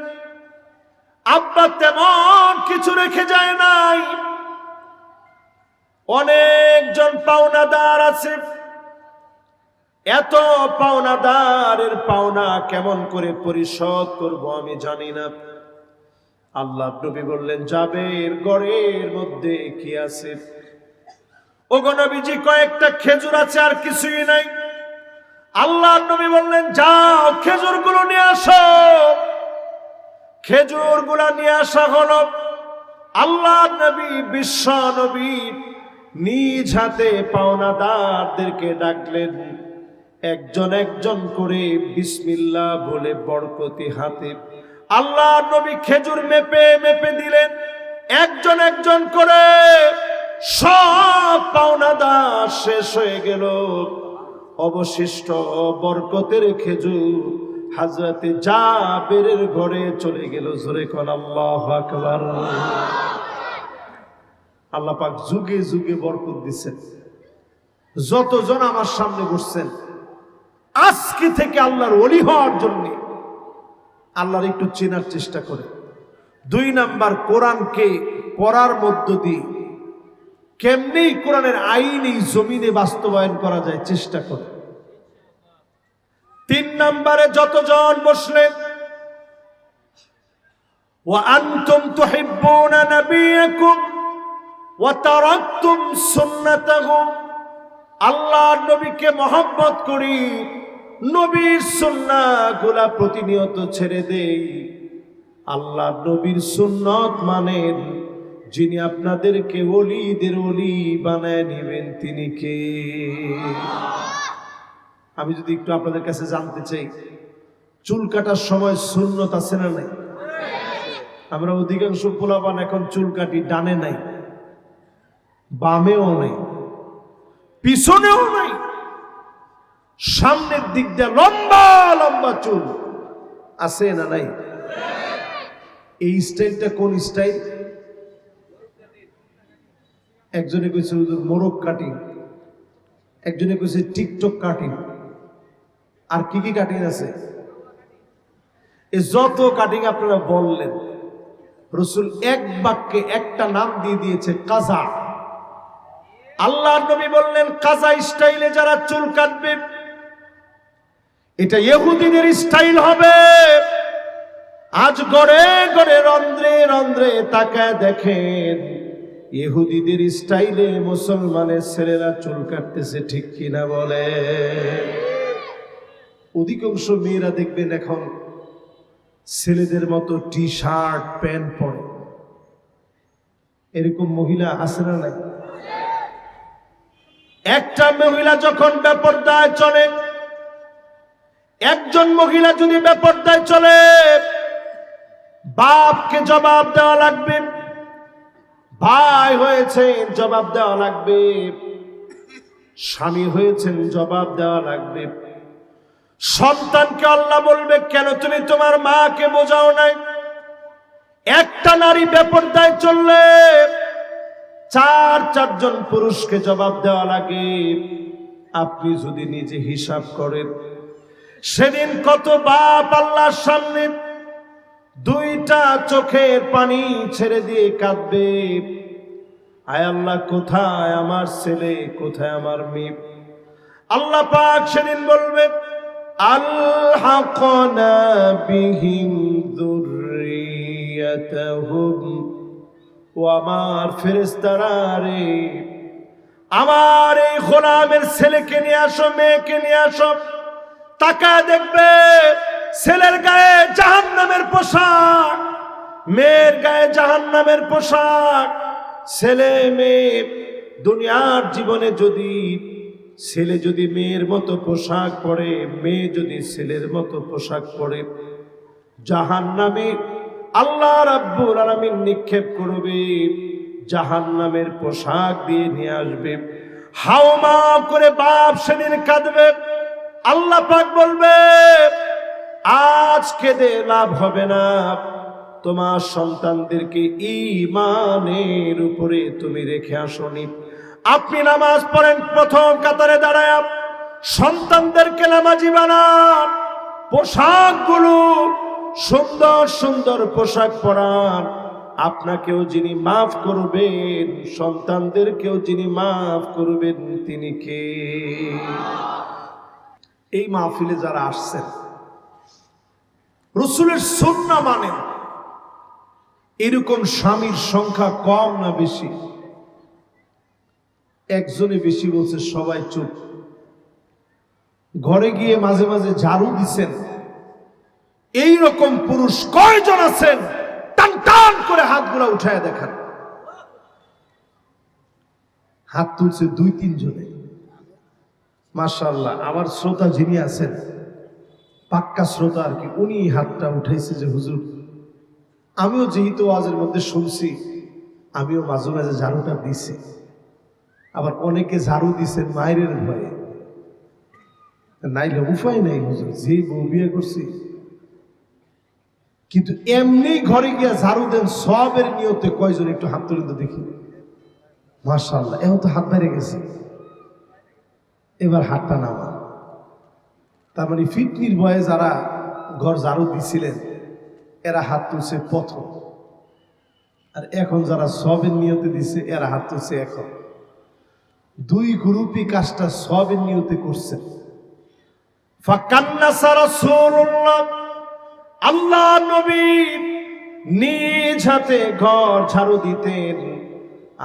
Speaker 1: আব্বা তেমন কিছু রেখে যায় নাই, অনেকজন পাওনাদার আছে, এত পাওনাদারের পাওনা কেমন করে পরিশোধ করব আমি জানি না। আল্লাহ নবী বললেন, জাবের ঘরের মধ্যে কি আছে? ওগো নবীজি, কয়েকটা খেজুর আছে, আর কিছুই নাই। আল্লাহ নবী বললেন, যাও খেজুরগুলো নিয়ে আসো। খেজুরগুলো নিয়ে আসা হলো। আল্লাহ নবী, বিশ্ব নবী নিজ হাতে পাওনাদারদেরকে ডাকলেন, একজন একজন করে বিসমিল্লাহ বলে বরকতি হাতে আল্লাহ নবী খেজুর মেপে মেপে দিলেন। একজন একজন করে সব পাওনাদার শেষ হয়ে গেল। অবশিষ্ট বরকতের খেজুর হযরতে জাবেরের ঘরে চলে গেল। জোরে কোন আল্লাহু আকবার। আল্লাহ পাক যুগে যুগে বরকত দিচ্ছেন। যতজন আমার সামনে বসছেন, আজকে থেকে আল্লাহর ওলি হওয়ার জন্য আল্লাহর একটু চেনার চেষ্টা করে। 2 নাম্বার, কোরআনকে পড়ার মধ্য দিয়ে কেমনি কোরআনের আইন এই জমিনে বাস্তবায়ন করা যায় চেষ্টা করে। 3 নাম্বারে, যতজন বসলেন, ওয়া আনতুম তুহিব্বুনা নাবিয়াকুম ওয়া তারাকতুম সুন্নাতাহু, আল্লাহর নবীকে মহব্বত করি, নবীর সুন্নাহগুলা প্রতিনিয়ত ছেড়ে দেই। আল্লাহ নবীর সুন্নত মানেন, যিনি আপনাদেরকে ওলিদের ওলি বানায় নেবেন তিনি কে? আমি যদি একটু আপনাদের কাছে জানতে চাই, চুল কাটার সময় সুন্নত আছে না নাই? আমরা অধিকাংশ পোলাপান এখন চুল কাটি, ডানে নাই, বামেও নাই, পিছনেও নাই, সামনের দিক দিয়ে লম্বা লম্বা চুল আছে না নাই? এই স্টাইলটা কোন স্টাইল? একজনে কইছে হুজুর মোরগ কাটিং, একজনে কইছে টিকটক কাটিং, আর কি কি কাটিং আছে? এই যত কাটিং আপনারা বললেন, রাসূল এক বাক্যে একটা নাম দিয়ে দিয়েছে, কাজা। আল্লাহর নবী বললেন, কাজা স্টাইলে যারা চুল কাটবে, এটা ইহুদিদের স্টাইল হবে। আজ গড়ে গড়ে রন্ধ্রে রন্ধ্রে তাকায় দেখেন, ইহুদিদের স্টাইলে মুসলমানের ছেলেরা চুল কাটতেছে, ঠিক কিনা বলে? অধিকাংশ মেয়েরা দেখবেন এখন ছেলেদের মতো টি শার্ট প্যান্ট পরে। এরকম মহিলা আছে না নাই? একটা মহিলা যখন বেপরদায় চলে, একজন মহিলা যদি বেপরদায় চলে, বাপকে জবাব দেওয়া লাগবে, ভাই হয়েছেন জবাব দেওয়া লাগবে, স্বামী হয়েছেন জবাব দেওয়া লাগবে। সন্তানকে আল্লাহ বলবে, কেন তুমি তোমার মাকে বোঝাও নাই? একটা নারী বেপরদায় চললে 4-4জন পুরুষকে জবাব দেওয়া লাগে। আপনি যদি নিজে হিসাব করেন, সেদিন কত বাপ আল্লাহর সামনে 2টা চোখের পানি ছেড়ে দিয়ে কাঁদবে, আয় আল্লাহ, কোথায় আমার ছেলে, কোথায় আমার মেয়ে? আল্লাহ পাক সেদিন বলবে আলহাকনা বিহিম যুররিয়াতাহুম, ও আমার ফেরেশতারা রে, আমার এই গোলামের ছেলেকে নিয়ে আসো, মেয়েকে নিয়ে আসো। তাকায় দেখবে ছেলের গায়ে জাহান্নামের পোশাক, মেয়ের গায়ে জাহান্নামের পোশাক। ছেলে মেয়ে দুনিয়ার জীবনে যদি ছেলে যদি মেয়ের মতো পোশাক পরে, মেয়ে যদি ছেলের মতো পোশাক পরে, জাহান্নামে আল্লাহ রাব্বুল আলামিন নিক্ষেপ করবে, জাহান্নামের পোশাক দিয়ে নিয়ে আসবে। হাওমা করে বাপ সেদিন কাঁদবে। আল্লাহ পাক বলবে আজ কেঁদে লাভ হবে না, তোমার সন্তানদেরকে ঈমানের উপরে তুমি রেখে আসনি। আপনি নামাজ পড়েন, প্রথম কাতারে দাঁড়ায় সন্তানদেরকে নামাজি বানান, পোশাকগুলো সুন্দর সুন্দর পোশাক পরান। আপনাকেও যিনি মাফ করবেন, সন্তানদেরকেও যিনি মাফ করবেন, তিনি কে? এই মাহফিলে যারা আসছেন, রাসূলের সুন্নাহ মানেন, এরকম স্বামীর সংখ্যা কম না বেশি? একজনে বেশি বলছে, সবাই চুপ। ঘরে গিয়ে মাঝে মাঝে ঝাড়ু দিছেন, এই রকম পুরুষ কয়জন আছেন? টান টান করে হাতগুলা উঠায় দেখান। হাত তুলছে 2-3 জনে। মাশাআল্লাহ। আমার শ্রোতা যিনি আছেন, পাক্কা শ্রোতা আর কি, উনি হাতটা উঠাইছে যে হুজুর, আমিও যেহেতু ওয়াজের মধ্যে শুনছি, আমিও মাঝে মাঝে ঝাড়ুটা দিছি। আবার অনেকে ঝাড়ু দিছেন মায়ের ভয়ে, নাইলে উপায় নাই হুজুর, যে বউ বিয়ে করছি। কিন্তু এমনি ঘরে গিয়া ঝাড়ু দেন সবের নিয়তে কয়জন একটু হাত তুলে দেখি? মাশাআল্লাহ, এখন তো হাত বেড়ে গেছে। এবার হাতটা নামা। তার মানে ফিটনির বয়ে যারা ঘর ঝাড়ু দিছিলেন, এরা হাত তুলছে প্রথম। আর এখন যারা সবের নিয়তে দিছে, এরা হাত তুলছে এখন। 2 গ্রুপই কাজটা সবের নিয়তে করছেন। ফাকান্নাসা রাসূলুল্লাহ, আল্লাহ নবী নিজ হাতে ঘর ঝাড়ু দিতেন।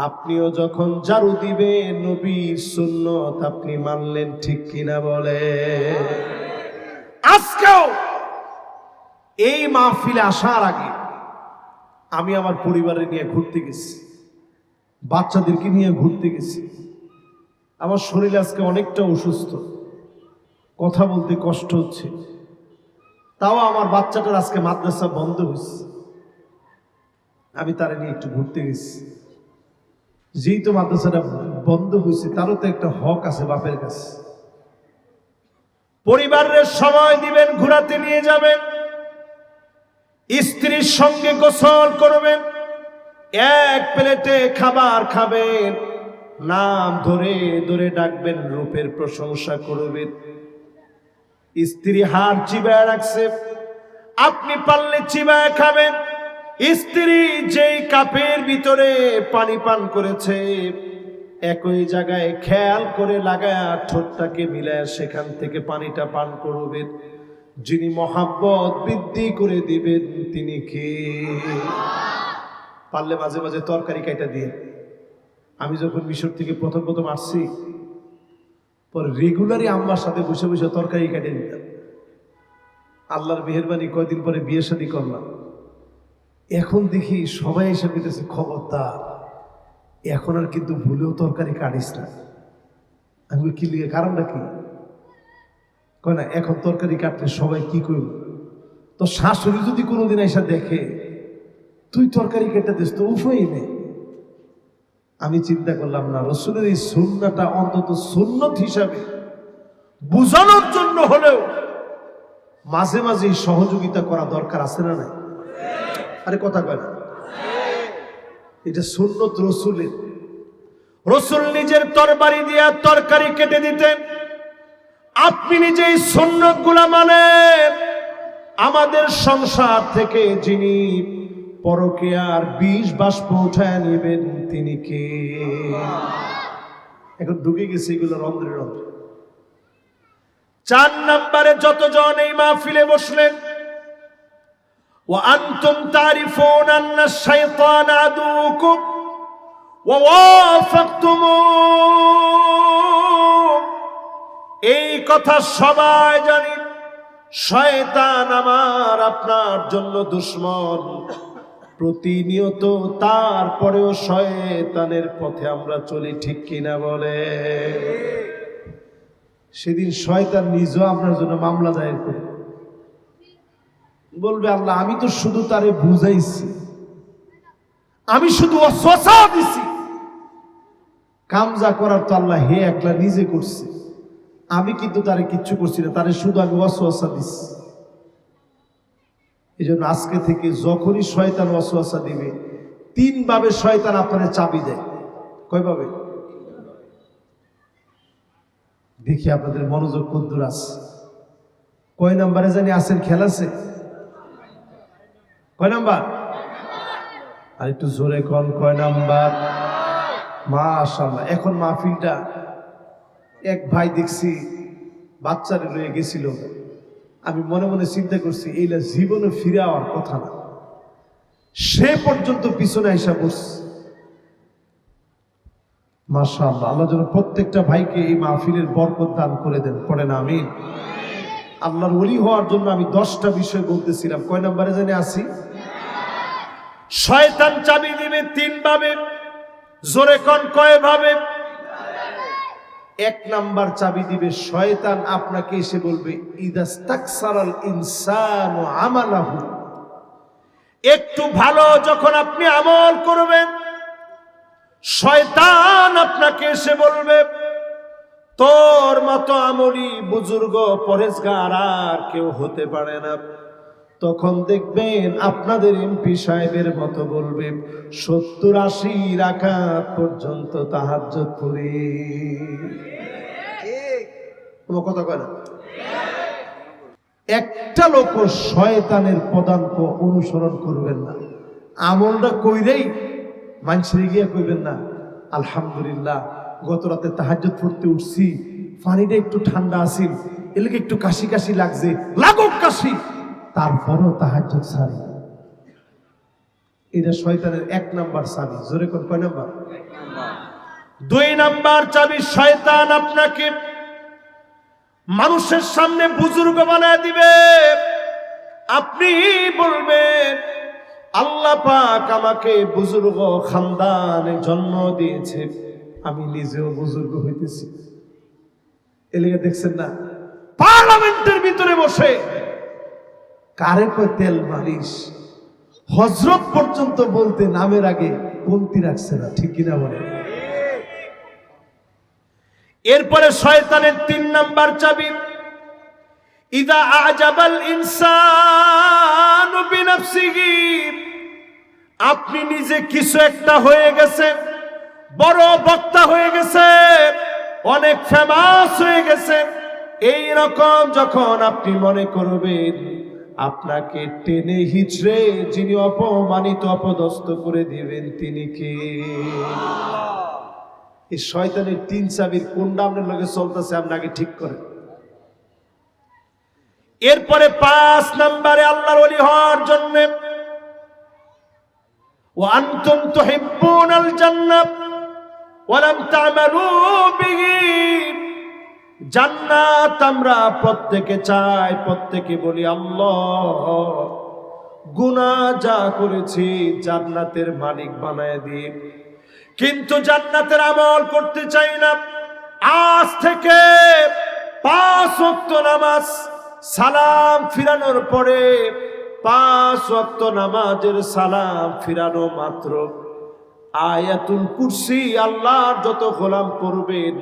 Speaker 1: আপনিও যখন ঝাড়ু দিবেন, নবীর সুন্নত আপনি মানলেন, ঠিক কিনা বলে? আজকেও এই মাহফিলে আসার আগে আমি আমার পরিবারের নিয়ে ঘুরতে গেছি, বাচ্চাদেরকে নিয়ে ঘুরতে গেছি। আমার শরীর আজকে অনেকটা অসুস্থ, কথা বলতে কষ্ট হচ্ছে। তাও আমার বাচ্চাটার আজকে মাদ্রাসা বন্ধ হয়েছে, আমি তারা নিয়ে একটু ঘুরতে গেছি। যেহেতু মাদ্রাসাটা বন্ধ হয়েছে, তারও তো একটা হক আছে বাপের কাছে। পরিবারের সময় দিবেন, ঘোরাতে নিয়ে যাবেন, স্ত্রীর সঙ্গে গোসল করবেন, এক প্লেটে খাবার খাবেন, নাম ধরে ধরে ডাকবেন, রূপের প্রশংসা করবেন। স্ত্রী হাড় চিবায় রাখছে, আপনি পারলে চিবায় খাবেন। স্ত্রী যেই কাপের ভিতরে পানি পান করেছে, একই জায়গায় খেয়াল করে লাগায়া ঠোঁটটাকে মিলায় সেখান থেকে পানিটা পান করবেন। যিনি মহাব্বত বৃদ্ধি করে দিবেন, তিনি কে? পারলে মাঝে মাঝে তরকারি কাইটা দিয়ে। আমি যখন মিশর থেকে প্রথম আসছি, পরে রেগুলারই আম্মার সাথে বসে বসে তরকারি কেটে দিতাম। আল্লাহর মেহেরবানি, কয়দিন পরে বিয়ে শাদী করলাম। এখন দেখি সবাই এসে পেতেছে, খবরদার এখন আর কিন্তু ভুলেও তরকারি কাটিস না। আমি কি লিখে, কারণটা কি? কয় না, এখন তরকারি কাটলে সবাই কি করব? তো শাশুড়ি যদি কোনোদিন এসে দেখে তুই তরকারি কেটে দিস, তো উপায় নেই। আমি চিন্তা করলাম, না, রাসূলের এই সুন্নাহটা অন্তত সুন্নত হিসাবে বুঝানোর জন্য হলেও মাঝে মাঝে সহযোগিতা করা দরকার আছে না? নাই? আরে কথা কয় না, এটা সুন্নত রাসূলের। রাসূল নিজের তরবারি দিয়া তরকারি কেটে দিতেন। আপনি নিজেই সুন্নাতগুলা মানেন। আমাদের সংসার থেকে যিনি পরকীয়ার বিষ বাষ্প উঠায় নেবেন তিনি কে? এখন ঢুকে গেছে এগুলো রন্ধ্রে রন্ধ্রে। 4 নম্বরে যতজন এই মাহফিলে বসলেন, ওয়া আনতুম তারিফুনা আন্না আশ-শাইতান আদুউকুম ওয়া ওয়াফাকতুমু, এই কথা সবাই জানি, শয়তান আমার আপনার জন্য দুশমন প্রতিনিয়ত, তারপরেও শয়তানের পথে আমরা চলি, ঠিক কিনা বলে? সেদিন শয়তান নিজেও আপনার জন্য মামলা দায়ের করে বলবে, আল্লাহ আমি তো শুধু তারে বুঝাইছি, আমি শুধু ওয়াসওয়াসা দিছি, কামজা করার তো আল্লাহ হে একলা নিজে করছে, আমি কিন্তু তারে কিচ্ছু করছি না, তারে শুধু আমি ওয়াসওয়াসা দিছি। এই জন্য আজকে থেকে যখনই শয়তান ওয়াসওয়াসা দিবে, 3 ভাবে শয়তান আপনার চাবি দেয়। কয় ভাবে? দেখি আপনাদের মনোযোগ কদ্দুর আছে। কয় নাম্বারে জানি আছেন? খেল আছে? কয় নাম্বার? আর একটু জোরে কোন, কয় নাম্বার? মাশাআল্লাহ। এখন মাহফিলটা এক ভাই দেখছি বাচ্চারে রয়ে গেছিল, আমি মনে মনে চিন্তা করছি এইটা জীবনে ফিরে আওয়ার কথা না, সে পর্যন্ত পিছনে আইসা বসছে। মাশাআল্লাহ, আল্লাহ যেন প্রত্যেকটা ভাইকে এই মাহফিলের বরকত দান করে দেন, পড়েন আমিন। আল্লাহর ওলি হওয়ার জন্য আমি 10টা বিষয় বলতেছিলাম, কয় নম্বরে জানি আসি? শয়তান চাবি দিবে 3 ভাবে। জোরে কোন, কয় ভাবে? 1 নাম্বার চাবি দিবে শয়তান আপনাকে এসে বলবে, ইদাস্তাকসারাল ইনসানু আমালাহু, একটু ভালো যখন আপনি আমল করবেন, শয়তান আপনাকে এসে বলবে, তোর মতো আমলি বুজুর্গ পরেজগার আর কেউ হতে পারে না। তখন দেখবেন আপনাদের এমপি সাহেবের মতো বলবে, 70-80 রাকাত পর্যন্ত তাহাজ্জুদ পড়ি। কোনো কথা কয় না? একটা লোক শয়তানের পদাঙ্ক অনুসরণ করবেন না। আমলটা কইরেই মানুষের গিয়ে কইবেন না, আলহামদুলিল্লাহ গত রাতে তাহাজ্জুদ পড়তে উঠছি, পানিটা একটু ঠান্ডা আছিল, এলাকে একটু কাশি কাশি লাগছে, লাগুক কাশি, তারপরও তাহাজ্জুদ ছাড়ি। এটা শয়তানের 1 নাম্বার চাবি। জোরে কোন, কয় নাম্বার? 2 নাম্বার চাবি, শয়তান আপনাকে মানুষের সামনে বুজুর্গ বানায় দিবে। আপনি বলবেন, আল্লাহ পাক আমাকে বুজুর্গ খানদানে জন্ম দিয়েছে, আমি নিজেও বুজুর্গ হইতেছি। এলাকা দেখছেন না, পার্লামেন্টের ভিতরে বসে কারে কয় তেল মালিশ, হযরত পর্যন্ত বলতে নামের আগে পন্থী রাখছে না, ঠিক কিনা বলে? এরপরে শয়তানের 3 নাম্বার চাবি, ইদা আজাবাল ইনসানু বিনাফসিহি, আপনি নিজে কিছু একটা হয়ে গেছে, বড় বক্তা হয়ে গেছে, অনেক ফেমাস হয়ে গেছে, এই রকম যখন আপনি মনে করবেন, আপনাকে টেনে হিচড়ে যিনি অপমানিত অপদস্থ করে দিবেন তিনি কে? এই শয়তানের 3 চাবির কোনটা আপনার লগে চলতেছে আপনি আগে ঠিক করেন। এরপরে 5 নম্বরে আল্লাহর ওলি হওয়ার জন্য, ওয়া আনতুম তুহিব্বুনাল জান্নাহ ওয়া লাম তা'মালু বিহি, জান্নাত আমরা প্রত্যেকে চাই, প্রত্যেকে বলি আল্লাহ গুনাহ যা করেছি জান্নাতের মালিক বানায় দিয়ে, কিন্তু জান্নাতের আমল করতে চাই না। আজ থেকে 5 ওয়াক্ত নামাজ, সালাম ফিরানোর পরে 5 ওয়াক্ত নামাজের সালাম ফিরানো মাত্র আয়াতুল কুরসি আল্লাহর যত গোলাম পড়বেন,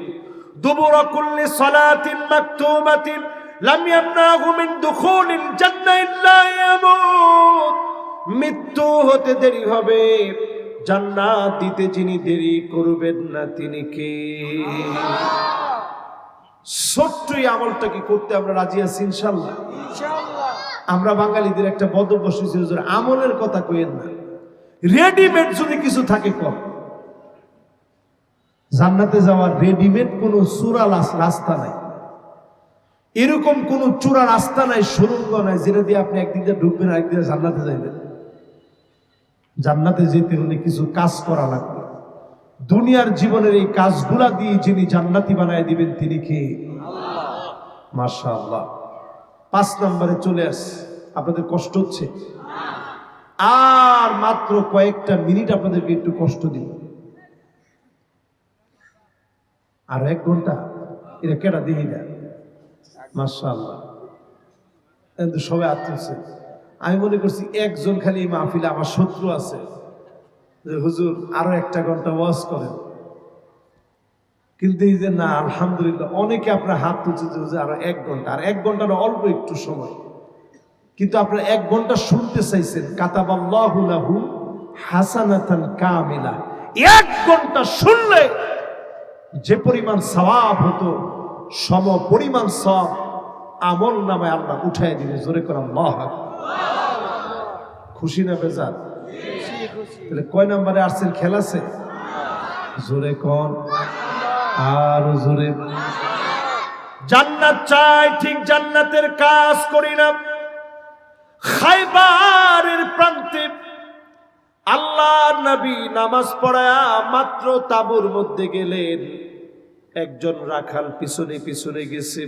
Speaker 1: দুবুরা কুল্লি সালাতিন মাকতুবাতিন লাম ইয়ামনাহু মিন দুখুলিল জান্নাহ ইল্লা ইয়ামুত, মৃত্যু হতে দেরি হবে, জান্নাত দিতে যিনি দেরি করবেন না তিনি কে? ছোট্ট এই আমলটাকে করতে আমরা রাজি আছি ইনশাআল্লাহ। আমরা বাঙালিদের একটা বদভ্যাস হয়েছে, আমলের কথা কইেন না, রেডিমেড যদি কিছু থাকে কম। জান্নাতে যাওয়ার রেডিমেড কোনো চূড়া রাস্তা নাই, এরকম কোন চূড়া রাস্তা নাই, সুরঙ্গ নাই যেটা দিয়ে আপনি একদিক দিয়ে ঢুকবেন আরেকদিক দিয়ে জান্নাতে যাইবেন। জান্নাতে যেতে হলে কিছু কাজ করা লাগবে। দুনিয়ার জীবনের এই কাজগুলা দিয়ে যিনি জান্নাতি বানায় দিবেন তিনি কে? মাশাআল্লাহ। 5 নম্বরে চলে আসছে। আপনাদের কষ্ট হচ্ছে? আর মাত্র কয়েকটা মিনিট আপনাদেরকে একটু কষ্ট দিব। আর 1 ঘন্টা এটা কেটা দিই না। মাশাআল্লাহ, কিন্তু সবাই আত্মছে। আমি মনে করছি একজন খালি মাহফিলে আমার শত্রু আছে যে হুজুর আরো 1 ঘন্টা ওয়াজ করেন, কিন্তু এই যে না, আলহামদুলিল্লাহ অনেকে আপনার হাত তুলছে যে আরো 1 ঘন্টা। আর 1 ঘন্টার অল্প একটু সময়, কিন্তু আপনারা 1 ঘন্টা শুনতে চাইছেন। কাতাবাল্লাহু লাহু হাসানাতান কামিলা। 1 ঘন্টা শুনলে যে পরিমাণ সওয়াব হতো সম পরিমাণ সওয়াব আমল নামায় আল্লাহ উঠায় দিবে। জোরে করে আল্লাহু আকবার। খুশি না বেজার? তাহলে কয় নম্বরে আসছেন? খেলাছে জোরে কোন আর জোরে। জান্নাত চাই, ঠিক জান্নাতের কাজ করি না। খায়বারের প্রান্তে আল্লাহর নবী নামাজ পড়ায়া মাত্র তাঁবুর মধ্যে গেলেন। একজন রাখাল পিছনে পিছনে গেছে।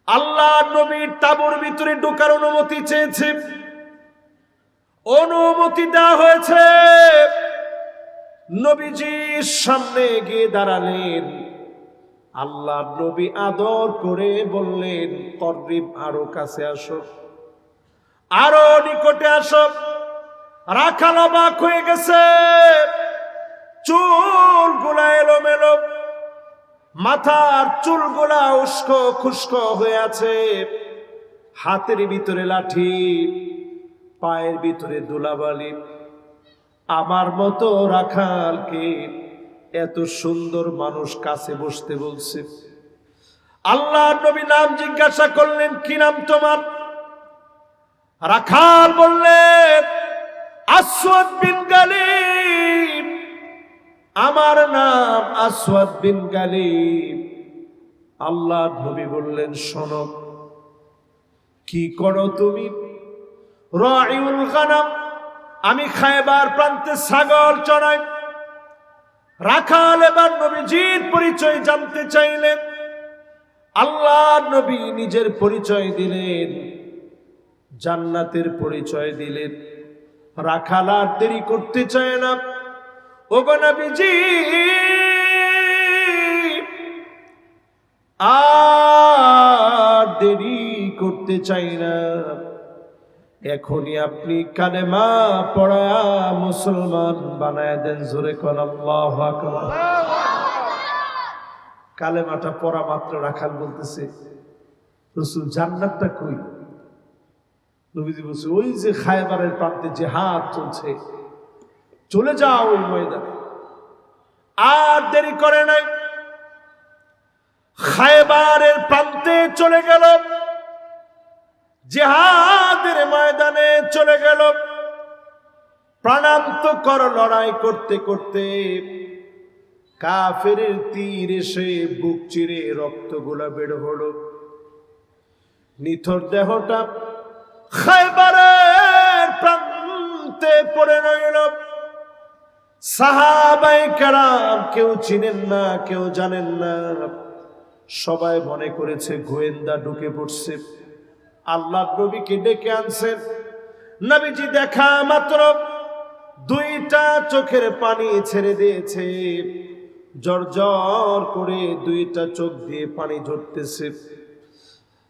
Speaker 1: আল্লাহর নবীর তাঁবুর ভিতরে ঢোকার অনুমতি চেয়েছে, অনুমতি দেওয়া হয়েছে। নবীজির সামনে গিয়ে দাঁড়ালেন। আল্লাহর নবী আদর করে বললেন, করিব, আরো কাছে আসো, আরো নিকটে আসো। রাখাল অবাক হয়ে গেছে। চুলগুলা এলোমেলো, মাথার চুলগুলা উস্কো খুস্কো হয়ে আছে, হাতের ভিতরে লাঠি, পায়ের ভিতরে ধুলাবালি। আমার মতো রাখালকে এত সুন্দর মানুষ কাছে বসতে বলছে। আল্লাহর নবী নাম জিজ্ঞাসা করলেন, কি নাম তোমার? রাখাল বললেন, আসওয়াদ বিন গালিব। আমার নাম আসওয়াদ বিন গালিব। আল্লাহর নবী বললেন, শোনো, কি করো তুমি? রাইউল গানাম, আমি খায়বার প্রান্তে ছাগল চড়াই। রাখাল এবার নবীজির পরিচয় জানতে চাইলেন। আল্লাহর নবী নিজের পরিচয় দিলেন, জান্নাতের পরিচয় দিলেন। রাখাল আর দেরি করতে চায় না। ওগো নবীজি, আর দেরি করতে চাই না, এখনই আপনি কালেমা পড়া মুসলমান বানায় দেন। জোরে কোন আল্লাহু আকবার। কালেমাটা পড়া মাত্র রাখাল বলতেছে, রাসূল জান্নাতটা কই? নবীজি বলছে, ওই যে খায়বারের প্রান্তে জিহাদ চলছে, চলে যাও ওই ময়দানে। আর দেরি করে নাই, খায়বারের প্রান্তে চলে গেল, জিহাদের ময়দানে চলে গেল। প্রাণান্তকর লড়াই করতে করতে কাফেরের তীর এসে বুক চিরে রক্তগুলা বের হলো। নিথর দেহটা খায়বারের প্রান্তে পড়ে রইল। সাহাবায়ে কেরাম কেউ চিনেন না, কেউ জানেন না। সবাই মনে করেছে গোয়েন্দা ঢুকে পড়ছে। আল্লাহর নবীকে ডেকে আনছেন। নবীজি দেখা মাত্র 2টা চোখের পানি ছেড়ে দিয়েছে। জর্জর করে 2টা চোখ দিয়ে পানি ঝরতেছে।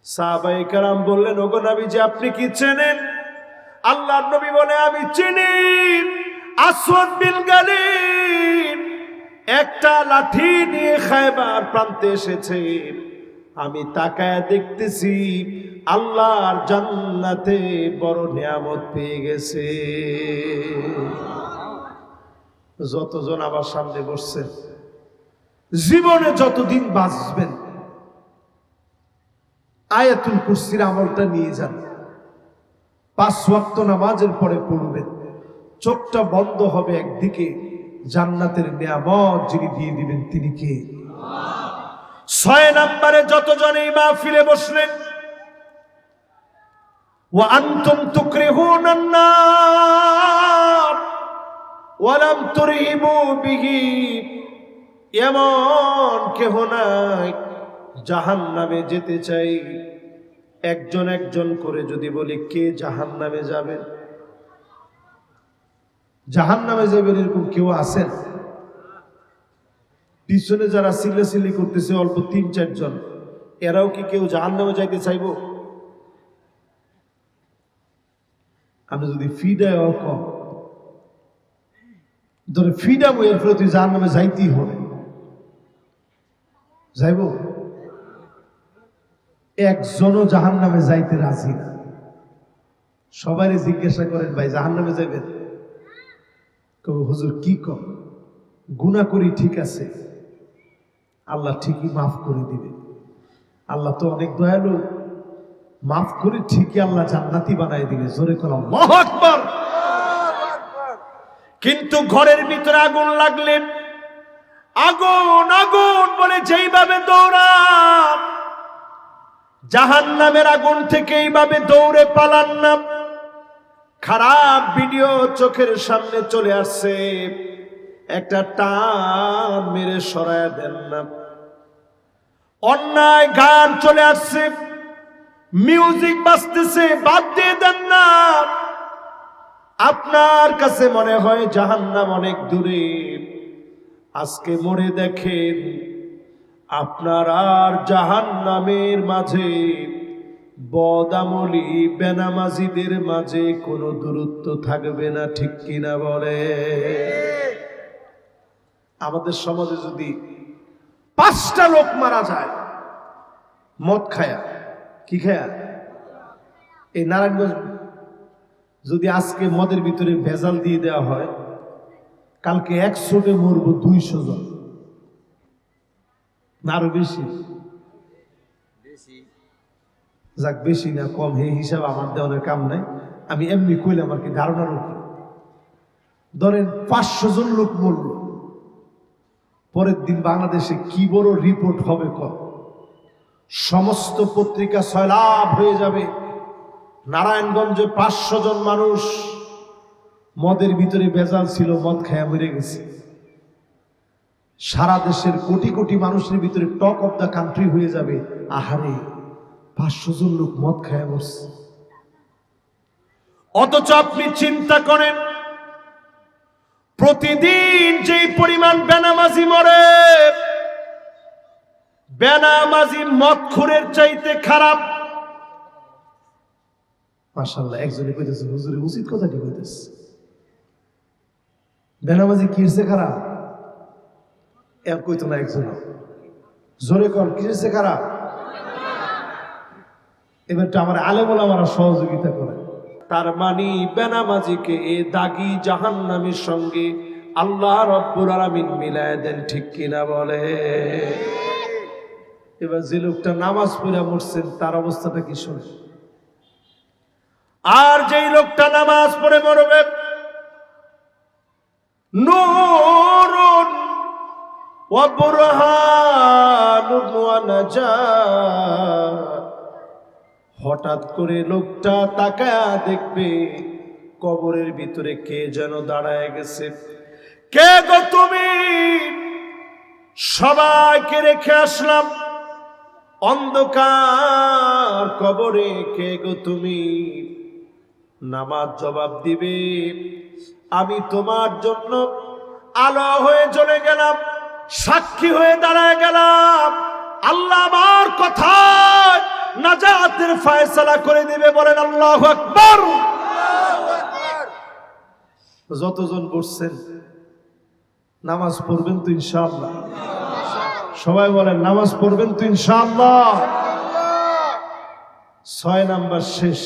Speaker 1: সাহাবায়ে কেরাম বললেন, ওগো নবীজি, আপনি কি চেনেন? আল্লাহর নবী বলে, আমি চিনি। আসওয়াদ বিন গালিব একটা লাঠি নিয়ে খায়বার প্রান্তে এসেছে। আমি তাকায় দেখতেছি আল্লাহর জান্নাতে বড় নিয়ামত পেয়ে গেছে। যতজন আমার সামনে বসছেন, জীবনে যতদিন বাঁচবেন আয়াতুল কুরসির আমলটা নিয়ে যান। 5 ওয়াক্ত নামাজের পরে পড়বেন। চোখটা বন্ধ হবে একদিকে, জান্নাতের নিয়ামত যিনি দিয়ে দিবেন তিনি কে? 6 নম্বরে যতজন এই মাহফিলে বসলেন, ওয়া আনতুম তুকরিহুনান নার ওয়া লাম তুরহিবু বিহি, এমন কেহ নাই জাহান্নামে যেতে চাই। একজন একজন করে যদি বলি কে জাহান্নামে যাবেন, জাহান্নামে যাবেন এরকম কেউ আছেন? পিছনে যারা চিল্লাচিল্লি করতেছে অল্প 3-4 জন, এরাও কি কেউ জাহান্নামে যাইতে চাইব? আমি যদি ফিডায় কম ধরে ফিডাবো, এরপরে তুই জাহান্নামে যাইতেই হবে, যাইব? একজনও জাহান্নামে যাইতে রাজি না। সবাই জিজ্ঞাসা করেন, ভাই জাহান্নামে যাবেন? কবে হুজুর কি কম, গুনাহ করি ঠিক আছে, আল্লাহ ঠিকই মাফ করে দিবে। আল্লাহ তো অনেক দয়ালু, মাফ করে ঠিকই আল্লাহ জান্নাতি বানায় দিবে। জোরে কর আল্লাহু আকবার। কিন্তু ঘরের ভিতরে আগুন লাগলেন, আগুন আগুন বলে যেইভাবে দৌড়ান, জাহান্নামের আগুন থেকে এইভাবে দৌড়ে পালান না। খারাপ ভিডিও চোখের সামনে চলে আসছে, একটা টান মেরে সরায় দেন না। অন্যায় গান চলে আসছে, মিউজিক বাজতেছে, বাদ দিয়ে দেন না। আপনার কাছে মনে হয় জাহান্নাম অনেক দূরে, আজকে মরে দেখেন আপনার আর জাহান্নামের মাঝে, বদামলি বেনামাজিদের মাঝে কোনো দূরত্ব থাকবে না। ঠিক কিনা বলে? আমাদের সমাজে যদি 5টা লোক মারা যায় মদ খায়া, কি খায়া? এই নারায়ণগঞ্জ যদি আজকে মদের ভিতরে ভেজাল দিয়ে দেওয়া হয়, কালকে 100 মরবো 200 জন, না আরো বেশি? যাক, বেশি না কম হে হিসাব আমার দেওয়ার কাম নাই, আমি এমনি কইলাম আর কি, ধারণার উপরে। ধরেন 500 জন লোক মরল, পরের দিন বাংলাদেশে কি বড় রিপোর্ট হবে কম, সমস্ত পত্রিকা সয়লাভ হয়ে যাবে। নারায়ণগঞ্জে 500 জন মানুষ মদের ভিতরে ভেজাল ছিল, মদ খায়া মরে গেছে। সারা দেশের কোটি কোটি মানুষের ভিতরে টক অফ দ্য কান্ট্রি হয়ে যাবে। আহারে, 500 জন লোক মদ খায়া মরছে। অথচ আপনি চিন্তা করেন, প্রতিদিন যেই পরিমাণ বেনামাজি মরে, বেনামাজি মদখোরের চাইতে খারাপ। মাশাআল্লাহ, একজনে কইতেছে হুজুরে উচিত কথাটি কইতেছে, বেনামাজি কিরছে খারাপ? এর কইতো না একজন, জোরে কর কিরছে খারাপ? এবারটা আমার আলেম ওলামারা সহযোগিতা করে। তার মানে বেনামাজিকে এ দাগি জাহান্নামের সঙ্গে আল্লাহ রব্বুল আলামিন মিলায় দেন। ঠিক কিনা বলে? এবার যে লোকটা নামাজ পড়ে মরছেন তার অবস্থাটা কি শুনে? আর যেই লোকটা নামাজ পড়ে মরবে, নূরুন ওয়া বুরহানুন ওয়া নাজাত, হঠাৎ করে লোকটা তাকায়া দেখবে কবরের ভিতরে কে যেন দাঁড়ায় গেছে। কে গো তুমি? সবাইকে রেখে আসলাম অন্ধকার কবরে, কে গো তুমি? নামাজ জবাব দিবে, আমি তোমার জন্য আলো হয়ে চলে গেলাম, সাক্ষী হয়ে দাঁড়ায় গেলাম, আল্লাহ আমার কথায় নাজাতের ফয়সালা করে দিবে। বলেন আল্লাহু আকবার। যতজন বসছেন নামাজ পড়বেন তো ইনশাআল্লাহ? সবাই বলেন নামাজ পড়বেন তো ইনশাআল্লাহ? 6 নাম্বার শেষ,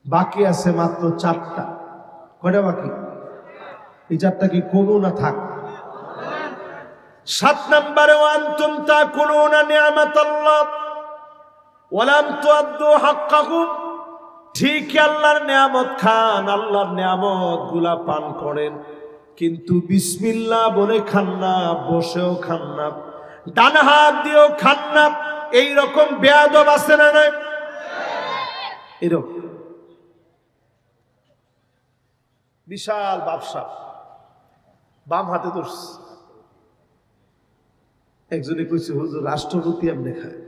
Speaker 1: বাকি আছে মাত্র 4টা। কয়টা বাকি? এই 4টা কি কমু না থাক? 7 নম্বরে ওয়ান্তুম তাকুলুনা নি'মাতাল্লাহ ওয়া লাম তুআদ্দু হাক্কাহু, ঠিকই আল্লাহর নিয়ামত খান, আল্লাহর নিয়ামত গুলা পান করেন, কিন্তু বিসমিল্লাহ বলে খান না, বসেও খান না, ডান হাত দিয়েও খান না। এইরকম বেয়াদব আছে না নাই? এরকম বিশাল ব্যবসা বাম হাতে ধরছে। একজনে কইছে হুজুর রাষ্ট্রপতি এমনি খায়।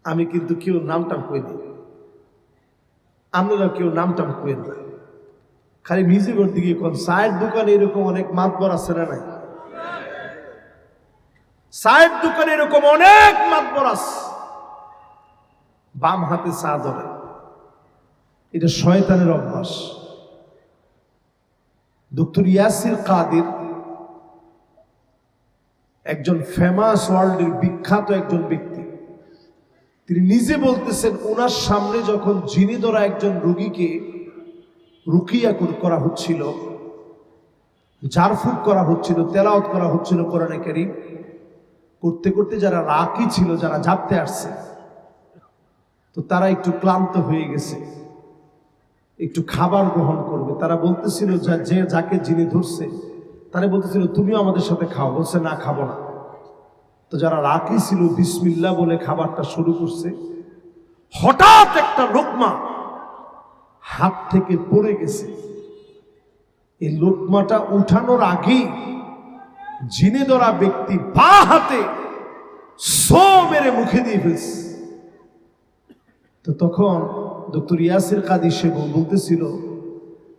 Speaker 1: আমি কিন্তু কেউ নামটাম কইনি, আপনারা কেউ নামটাম কইন না, খালি নিজের দিকে কোন চায়ের দোকানে এরকম অনেক মাতবর আছে না নাই? চায়ের দোকানে এরকম অনেক মাতবর আছে, বাম হাতে চা ধরে। এটা শয়তানের অভ্যাস। ডক্টর ইয়াসির কাদির একজন ফেমাস, ওয়ার্ল্ডের বিখ্যাত একজন ব্যক্তি, তিনি নিজে বলতেছেন ওনার সামনে যখন জিনি ধরা একজন রোগীকে রুকিয়া করা হচ্ছিল, ঝাড়ফুঁক করা হচ্ছিল, তেলাওয়াত করা হচ্ছিল কোরআনে কারীম, করতে করতে যারা রাকি ছিল, যারা জাপতে আসছে, তো তারা একটু ক্লান্ত হয়ে গেছে, একটু খাবার গ্রহণ করবে। তারা বলতেছিল যে যাকে যিনি ধরছে তারা বলতেছিল তুমিও আমাদের সাথে খাও, বলছে না খাবো না। তো যারা রাকি ছিল বিসমিল্লাহ বলে খাবারটা শুরু করছে, হঠাৎ একটা লোকমা হাত থেকে পড়ে গেছে। এই লোকমাটা উঠানোর আগেই জিনে ধরা ব্যক্তি বা হাতে সো মেরে মুখে দিয়ে ফেলছে। তো তখন ডক্টর ইয়াসির কাদির সে বলতেছিল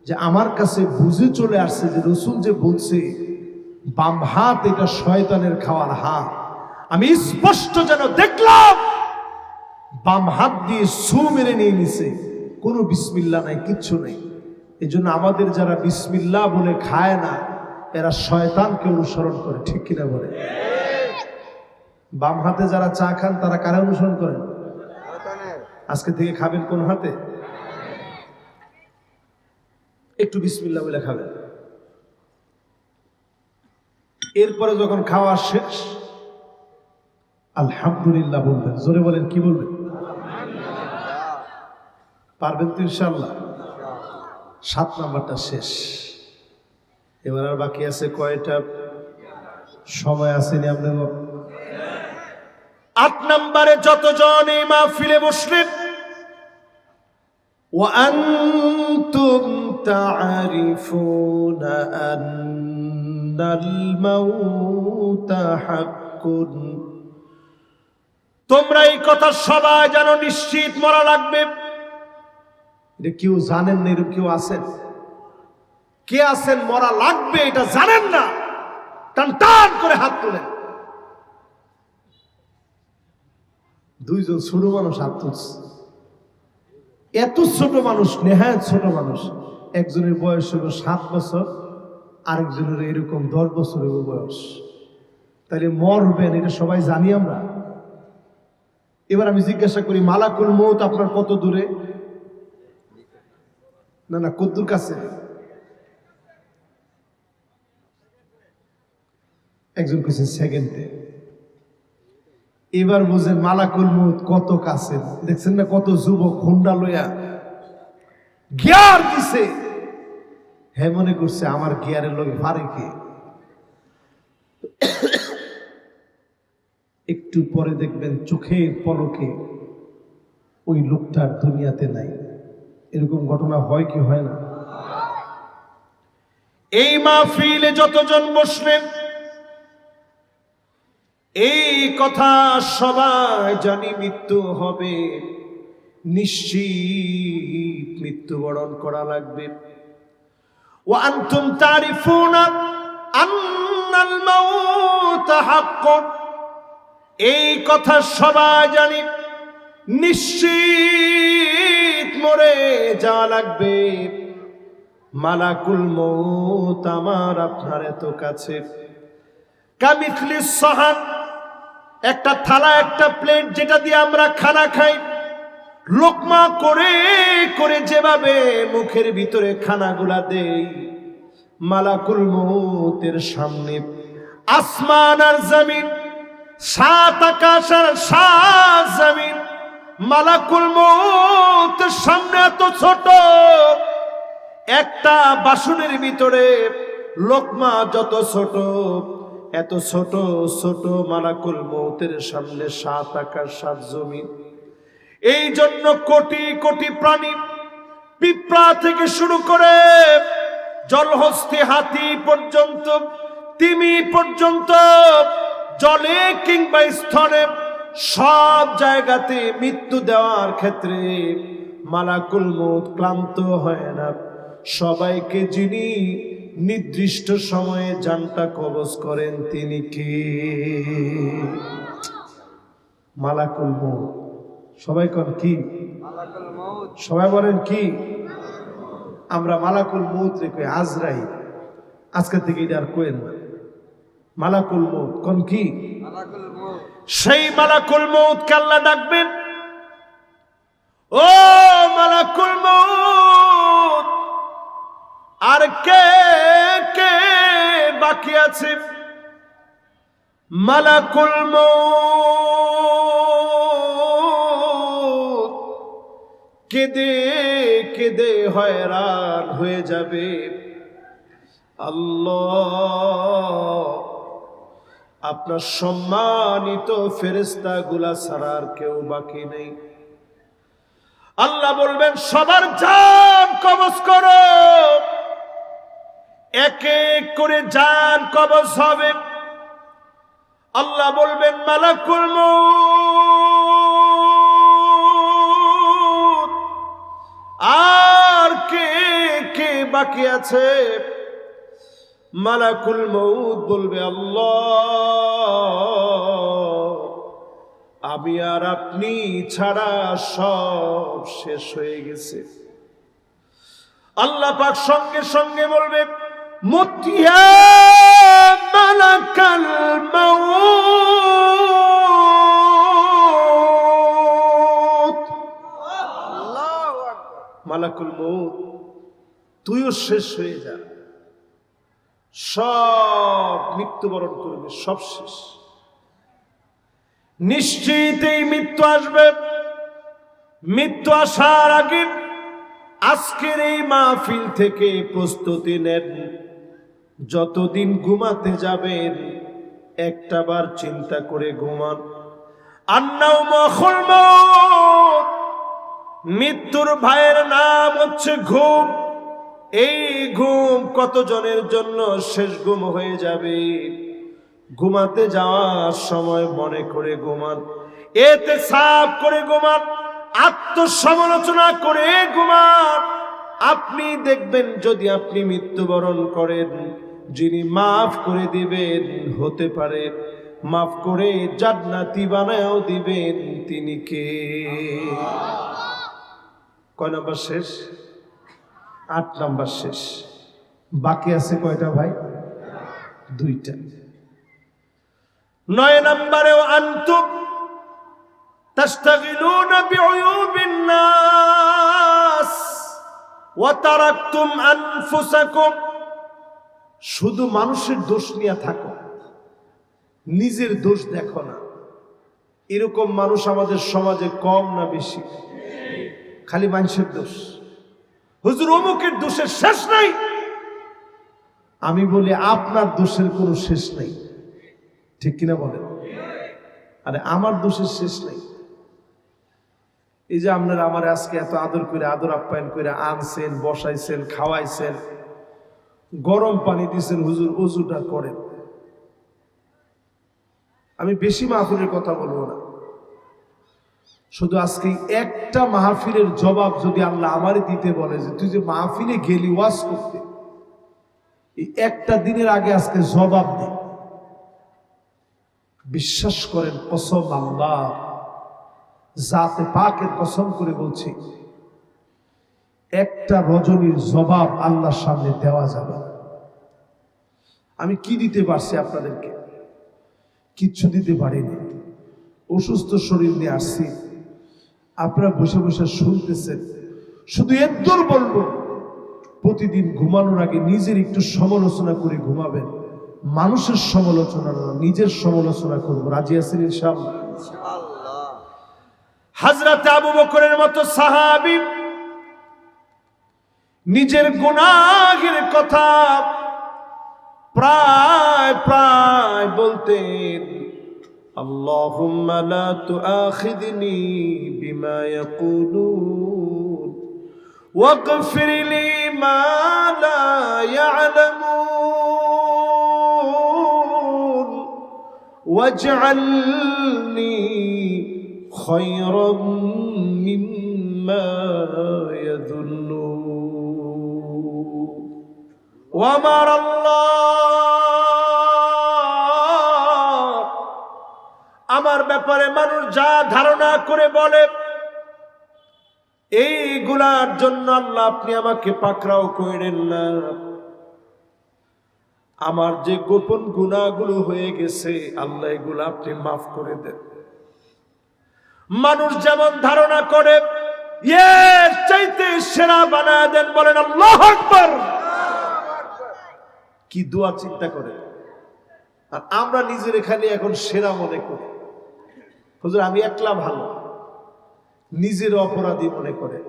Speaker 1: যে আমার কাছে বুঝে চলে আসছে যে রসুল যে বলছে বাম হাত এটা শয়তানের খাওয়ার হাত, আমি স্পষ্ট যেন দেখলাম বাম হাত দিয়ে সু মেরে নিয়ে নিছে, কোনো বিসমিল্লাহ নাই, কিচ্ছু নেই। এই জন্য আমাদের যারা বিসমিল্লাহ বলে খায় না, এরা শয়তানকে অনুসরণ করে, ঠিক কিনা বলে? বাম হাতে যারা চা খান তারা কারা অনুসরণ করেন? আজকে থেকে খাবেন কোন হাতে? একটু বিসমিল্লাহ বলে খাবেন। এরপরে যখন খাওয়া শেষ আলহামদুলিল্লাহ বলবেন। জোরে বলেন, কি বলবেন? পারবেন তো ইনশাআল্লাহ? 7 নাম্বারটা শেষ। এবার আর বাকি আছে কয়টা? সময় আসেনি আপনাদের? 8 নম্বরে যতজন এই মাহফিলে বসলেন, وأنتم تعرفون أن الموت حق, তোমরা এই কথা সবাই জানো নিশ্চিত মরা লাগবে। এটা কেউ জানেন না? এরকম কেউ আছেন? কে আছেন মরা লাগবে এটা জানেন না? টান টান করে হাত তোলেন। 2 জন ছোট মানুষ হাত তুলছে। এত ছোট মানুষ, নেহায়েত ছোট মানুষ। একজনের বয়স হলো 7 বছর, আরেকজনের এরকম 10 বছরের বয়স। তাহলে মরবেন এটা সবাই জানি আমরা। এবার আমি জিজ্ঞাসা করি, মালাকুল মউত আপনার কত দূরে? না কদ্দুর কাছে? একজন কাছে সেকেন্ডে। এবার বুঝেন মালাকুল মউত কত কাছে। দেখছেন না কত যুবক হুন্ডা লইয়া গিয়ার দিছে, হ্যাঁ মনে করছে আমার গিয়ারের লগে পারে কে। একটু পরে দেখবেন চোখের পলকে ওই লোকটার দুনিয়াতে নাই। এরকম ঘটনা হয় কি হয় না? এই মাহফিলে যতজন বসলেন এই কথা সবাই জানি মৃত্যু হবে, নিশ্চিত মৃত্যুবরণ করা লাগবে। ওয়া আনতুম তারিফুনা আন্নাল মাউত হাক্কুন, এই কথা সবাই জানি নিশ্চিত মরে যাওয়া লাগবে। মালাকুল মউত আমার আপনার এত কাছে। কামিথলি সাহান, একটা থালা একটা প্লেট যেটা দিয়ে আমরা খানা খাই, লোকমা করে করে যেভাবে মুখের ভিতরে খানাগুলা দেই, মালাকুল মউতের সামনে আসমান আর জমিন, 7 আকাশ আর 7 জমিন মালাকুল মউত ছোট, একটা বাসনের ভিতরে লোকমা যত ছোট, এত ছোট ছোট মালাকুল মউতের সামনে 7 আকাশ 7 জমিন। এই জন্য কোটি কোটি প্রাণী, পিঁপড়া থেকে শুরু করে জলহস্তি হাতি পর্যন্ত, তিমি পর্যন্ত, জলে কিংবা স্থলে সব জায়গাতে মৃত্যু দেওয়ার ক্ষেত্রে মালাকুল মউত ক্লান্ত হয় না। সবাইকে যিনি নির্দিষ্ট সময়ে জানটা কবজ করেন তিনি কে? মালাকুল মউত। সবাই কোন কি? মালাকুল মউত। সবাই বলেন কি? আমরা মালাকুল মউত রে কই আজরাইল। আজকে থেকে এটা আর কইেন না, মালাকুল মউত। কোন কি? মালাকুল মউত। সেই মালাকুল মউত কে আল্লাহ ডাকবেন, ও মালাকুল মউত, আর কে কে বাকি আছে? মালাকুল মউত কেঁদে কেঁদে হয়রান হয়ে যাবে। আল্লাহ, আপনার সম্মানিত ফেরেশতাগুলা ছাড়া আর কেউ বাকি নেই। আল্লাহ বলবেন সবার জান কবজ করো। এক এক করে জান কবজ হবে। আল্লাহ বলবেন মালাকুল মউত, আর কে কে বাকি আছে? মালাকুল মউত বলবে আল্লাহ, আমি আর আপনি ছাড়া সব শেষ হয়ে গেছে। আল্লাহ পাক সঙ্গে সঙ্গে বলবে মুতিয়া মালাকাল মউত। আল্লাহু আকবার। মালাকুল মউত, তুইও শেষ হয়ে যা, সব মৃত্যুবরণ করবে, সব শেষ। নিশ্চিত এই মৃত্যু আসবে। মৃত্যু আসার আগে আজকের এই মাহফিল থেকে প্রস্তুতি নেন। যতদিন ঘুমাতে যাবেন একটা বার চিন্তা করে ঘুমান। মৃত্যুর ভাইয়ের নাম হচ্ছে ঘুম। এই ঘুম কতজনের জন্য শেষ ঘুম হয়ে যাবে? ঘুমাতে যাওয়ার সময় মনে করে ঘুমান, এতে সাফ করে ঘুমান, আত্মসমালোচনা করে ঘুমান। আপনি দেখবেন যদি আপনি মৃত্যুবরণ করেন, যিনি মাফ করে দিবেন, হতে পারে মাফ করে জান্নাতি বানায়ও দিবেন, তিনি কে? কয় নাম্বার শেষ? 8 নাম্বার শেষ। বাকি আছে কয়টা ভাই? 2টা। 9 নম্বরেও আনতুম তাশতাগিলুনা বিউয়ুবিন নাস ওয়া তারাকতুম আনফুসাকুম। শুধু মানুষের দোষ নিয়ে থাকো, নিজের দোষ দেখো না। এরকম মানুষ আমাদের সমাজে কম না বেশি? খালি মানুষের দোষ। হুজুর অমুকের দোষের শেষ নাই। আমি বলি আপনার দোষের কোনো শেষ নাই, ঠিক কিনা বলেন? আরে আমার দোষের শেষ নাই। এই যে আপনারা আমার আজকে এত আদর করে, আদর আপ্যায়ন করে আনছেন, বসাইছেন, খাওয়াইছেন, গরম পানি দিয়েছেন, হুজুর ওযুটা করেন। আমি বেশি মাহফিলের কথা বলবো না, শুধু আজকে একটা মাহফিলের জবাব যদি আল্লাহ আমারে দিতে বলে যে তুই যে মাহফিলে গেলি ওয়াজ করতে, এই একটা দিনের আগে আজকে জবাব দে। বিশ্বাস করেন, কসম আল্লাহ, জাতে পাকের কসম করে বলছি, একটা রজনীর জবাব আল্লাহর সামনে দেওয়া যাবে না। আমি কি দিতে পারছি আপনাদেরকে? কিচ্ছু দিতে পারিনি। অসুস্থ শরীর নিয়ে আসছি, আপনারা বসে বসে শুনতেছেন। শুধু এতদূর বলবো, প্রতিদিন ঘুমানোর আগে নিজের একটু সমালোচনা করে ঘুমাবেন। মানুষের সমালোচনা না, নিজের সমালোচনা করবো। রাজি আছেন ইনশাআল্লাহ? হযরত আবু বকরের মতো সাহাবী নিজের গুনাহের কথা প্রায় প্রায় বলতেন, আল্লাহুম্মা লা তুআখিযনি বিমা ইয়াকুলুন ওয়াগফির লি মা লা ইয়ালামুন ওয়াজআলনি খায়রাম মিম্মা ইয়াযুন্নুন। ও আমার আল্লাহ, আমার ব্যাপারে মানুষ যা ধারণা করে বলে এইগুলার জন্য আল্লাহ আপনি আমাকে পাকড়াও করেন না। আমার যে গোপন গুনাহগুলো হয়ে গেছে আল্লাহ এগুলো আপনি মাফ করে দেন। মানুষ যেমন ধারণা করে এর চাইতে সেরা বানায় দেন, বলেন আল্লাহু আকবার। কি দোয়া চিন্তা করে, আর আমরা নিজের এখানে এখন সেরা মনে করি। হুজুর আমি একলা ভালো, নিজের অপরাধী মনে করে।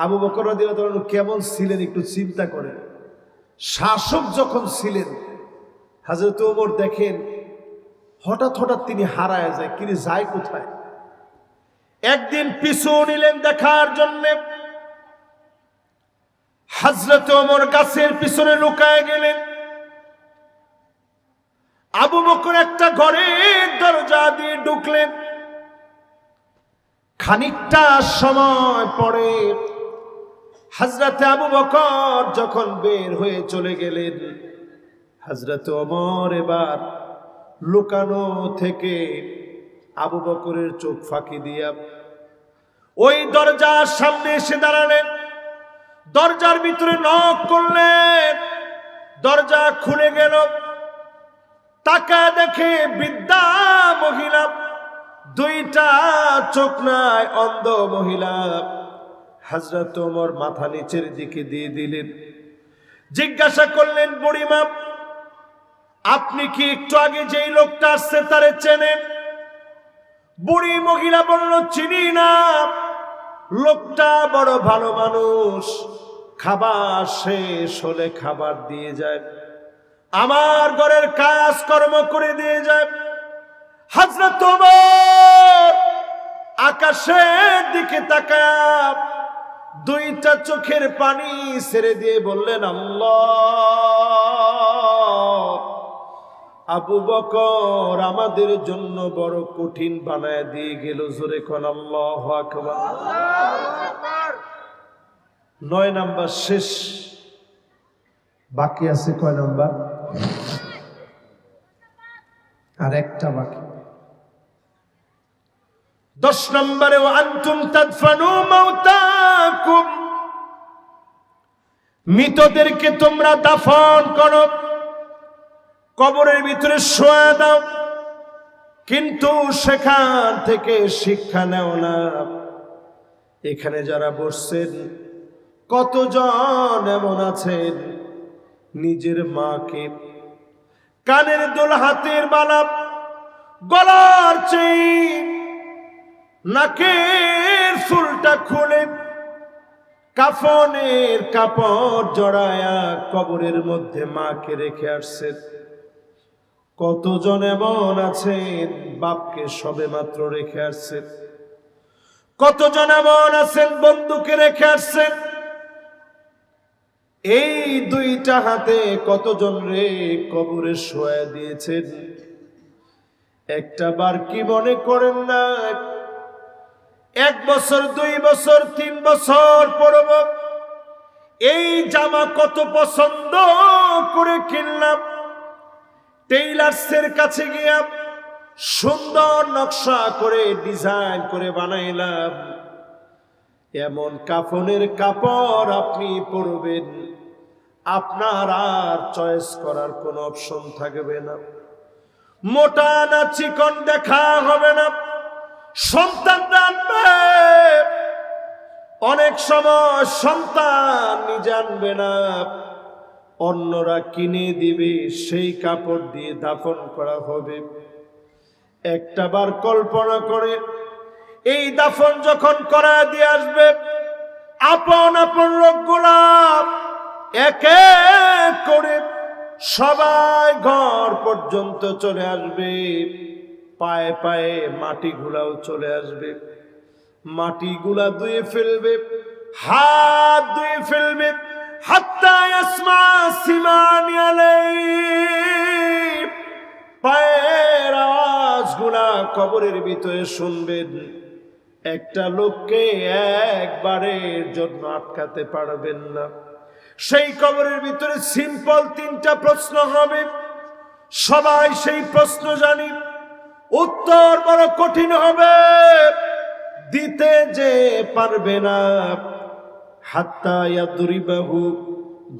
Speaker 1: আবু বকর রাদিয়াল্লাহু আনহু কেমন ছিলেন একটু চিন্তা করেন। শাসক যখন ছিলেন, হযরত ওমর দেখেন হঠাৎ হঠাৎ তিনি হারায় যায়, তিনি যায় কোথায়। একদিন পিছু নিলেন দেখার জন্যে, হযরত ওমর গাছের পিছনে লুকায় গেলেন। আবু বকর একটা ঘরের দরজা দিয়ে ঢুকলেন। খানিকটা সময় পরে হযরত আবু বকর যখন বের হয়ে চলে গেলেন, হযরত ওমর এবার লুকানো থেকে আবু বকরের চোখ ফাঁকি দিয়া ওই দরজার সামনে এসে দাঁড়ালেন। দরজার ভিতরে নক করলেন, দরজা খুলে গেল। তাকায় দেখে বৃদ্ধা মহিলা, দুইটা চোখ নাই, অন্ধ মহিলা। হযরত ওমর মাথা নিচের দিকে দিয়ে দিলেন। জিজ্ঞাসা করলেন, বুড়িমা আপনি কি একটু আগে যেই লোকটা আসছে তারে চেনেন? বুড়ি মহিলা বলল, চিনি না, লোকটা বড় ভালো মানুষ, খাবার শেষ হলে খাবার দিয়ে যায়, আমার ঘরের কাজ কর্ম করে দিয়ে যায়। হযরত ওমর আকাশের দিকে তাকায় দুইটা চোখের পানি ছেড়ে দিয়ে বললেন, আল্লাহ, আবু বকর আমাদের জন্য বড় কঠিন বানায় দিয়ে গেল। জোরে কোন আল্লাহু আকবার। 9 নাম্বার শেষ, বাকি আছে কয় নাম্বার? আর একটা বাকি। 10 নম্বরে, ওয়া আনতুম তাদফানু মাউতাকুম, মৃতদেরকে তোমরা দাফন করো, কবরের ভিতরে শোয়া দাও, কিন্তু সেখান থেকে শিক্ষা নেও না। এখানে যারা বসছেন কতজন এমন আছেন নিজের মাকে কানের দুল, হাতের বালা, গলার চেইন, নাকের ফুলটা খুলে কাফনের কাপড় জড়ায়া কবরের মধ্যে মাকে রেখে আসছেন। কতজন এমন আছেন বাপকে সবে মাত্র রেখে আসছেন। কতজন এমন আছেন বন্ধুকে রেখে আসছেন। এই দুইটা হাতে কতজন রে কবরে শোয়া দিয়েছেন। একটা বার কি মনে করেন না 1 বছর 2 বছর 3 বছর পরব এই জামা কত পছন্দ করে কিনলাম, টেইলার্সের কাছে গিয়া সুন্দর নকশা করে ডিজাইন করে বানাইলাম, এমন কাফনের কাপড় আপনি পরবেন, আপনার আর চয়েস করার কোনো অপশন থাকবে না। মোটা না চিকন দেখা হবে না। সন্তান আনবে, অনেক সময় সন্তান নিজে আনবে না, অন্যরা কিনে দিবে, সেই কাপড় দিয়ে দাফন করা হবে। একটা বার কল্পনা করে এই দাফন যখন করা দিয়ে আসবে, আপন আপন লোকগুলা এক এক করে সবাই ঘর পর্যন্ত চলে আসবে, পায়ে পায়ে মাটিগুলাও চলে আসবে, মাটিগুলা ধুয়ে ফেলবে, হাত ধুয়ে ফেলবে, হাত্তা ইয়াসমা সিমানি আলাইহি, পায়ের আওয়াজগুলা কবরের ভিতরে শুনবেন। একটা লোককে একবারের জন্য আটকাতে পারবেন না। সেই কবরের ভিতরে সিম্পল 3টা প্রশ্ন হবে, সবাই সেই প্রশ্ন জানি, উত্তর বড় কঠিন হবে, দিতে যে পারবে না। হাত্তা ইয়াদরিবাহু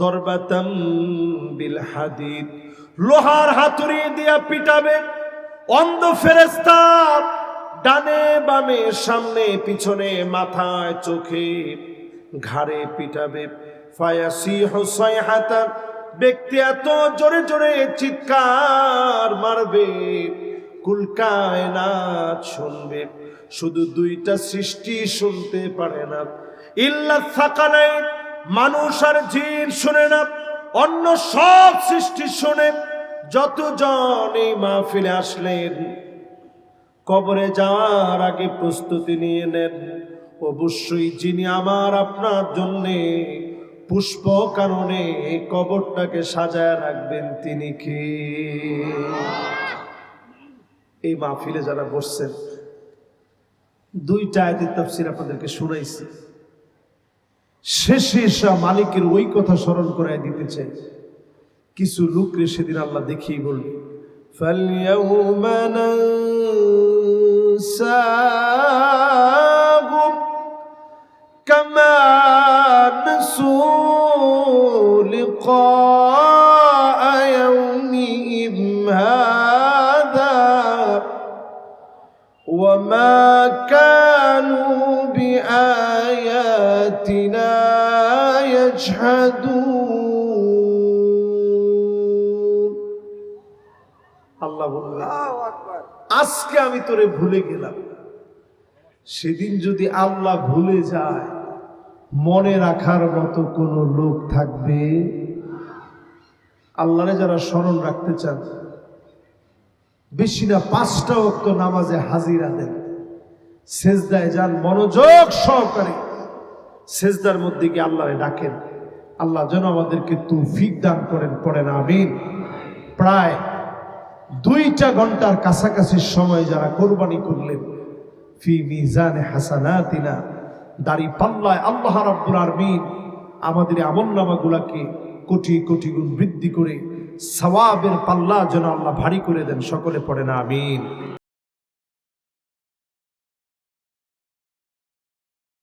Speaker 1: দরবাতাম বিল হাদিদ, লোহার হাতুড়ি দিয়া পিটাবে। অন্ধ ফেরেশতা ডানে বামে সামনে পিছনে মাথায় চোখে ঘাড়ে পিটাবে। ফায়াসিহু সাইহাতান, ব্যক্তি এত জোরে জোরে চিৎকার মারবে, কুল কায়নাত শুনবে, শুধু 2টা সৃষ্টি শুনতে পারে না। ইল্লা সাকালাইন, মানুষ আর জিন শুনে না, অন্য সব সৃষ্টি শুনে। যতজন এই মাহফিলে আসলেন, কবরে যাওয়ার আগে প্রস্তুতি নিয়ে নেন। অবশ্যই যিনি আমার আপনার জন্যে পুষ্প কারণে কবরটাকে সাজায় রাখবেন, তিনি কে? এই মাহফিলে যারা বসছেন, 2টা আয়াতের তাফসীর আপনাদেরকে শুনাইছি। শেষে এসে মালিকের ওই কথা স্মরণ করায় দিতে চাই। কিছু লোকরে সেদিন আল্লাহ দেখিয়ে বলবে, ফালইয়াউমা নানসাহুম কামা নাসু লিকা ইয়াউমিহিম হাযা ওয়া মা কানু বিআয়াতিনা ইয়াজহাদুন। আল্লাহ বললেন, আজকে আমি তোরে ভুলে গেলাম। সেদিন যদি আল্লাহ ভুলে যায়, মনে রাখার মতো কোনো লোক থাকবে? আল্লাহরে যারা স্মরণ রাখতে চান, বেশি না 5টা ওয়াক্ত নামাজে হাজিরা দেন, সেজদায় যান, মনোযোগ সহকারে সেজদার মধ্যে গিয়ে আল্লাহরে ডাকেন। আল্লাহ যেন আমাদেরকে তৌফিক দান করেন, পড়েন আমিন। প্রায় 2টা ঘন্টার কাছাকাছি সময় যারা কোরবানি করলেন, ফি মিজানে হাসানাতিনা, দাড়ি পাল্লায় আল্লাহ রাব্বুল আলামিন আমাদের আমলনামাগুলোকে কোটি কোটি গুণ বৃদ্ধি করে সওয়াবের পাল্লা যেন আল্লাহ ভারী করে দেন। সকলে পড়েন আমিন।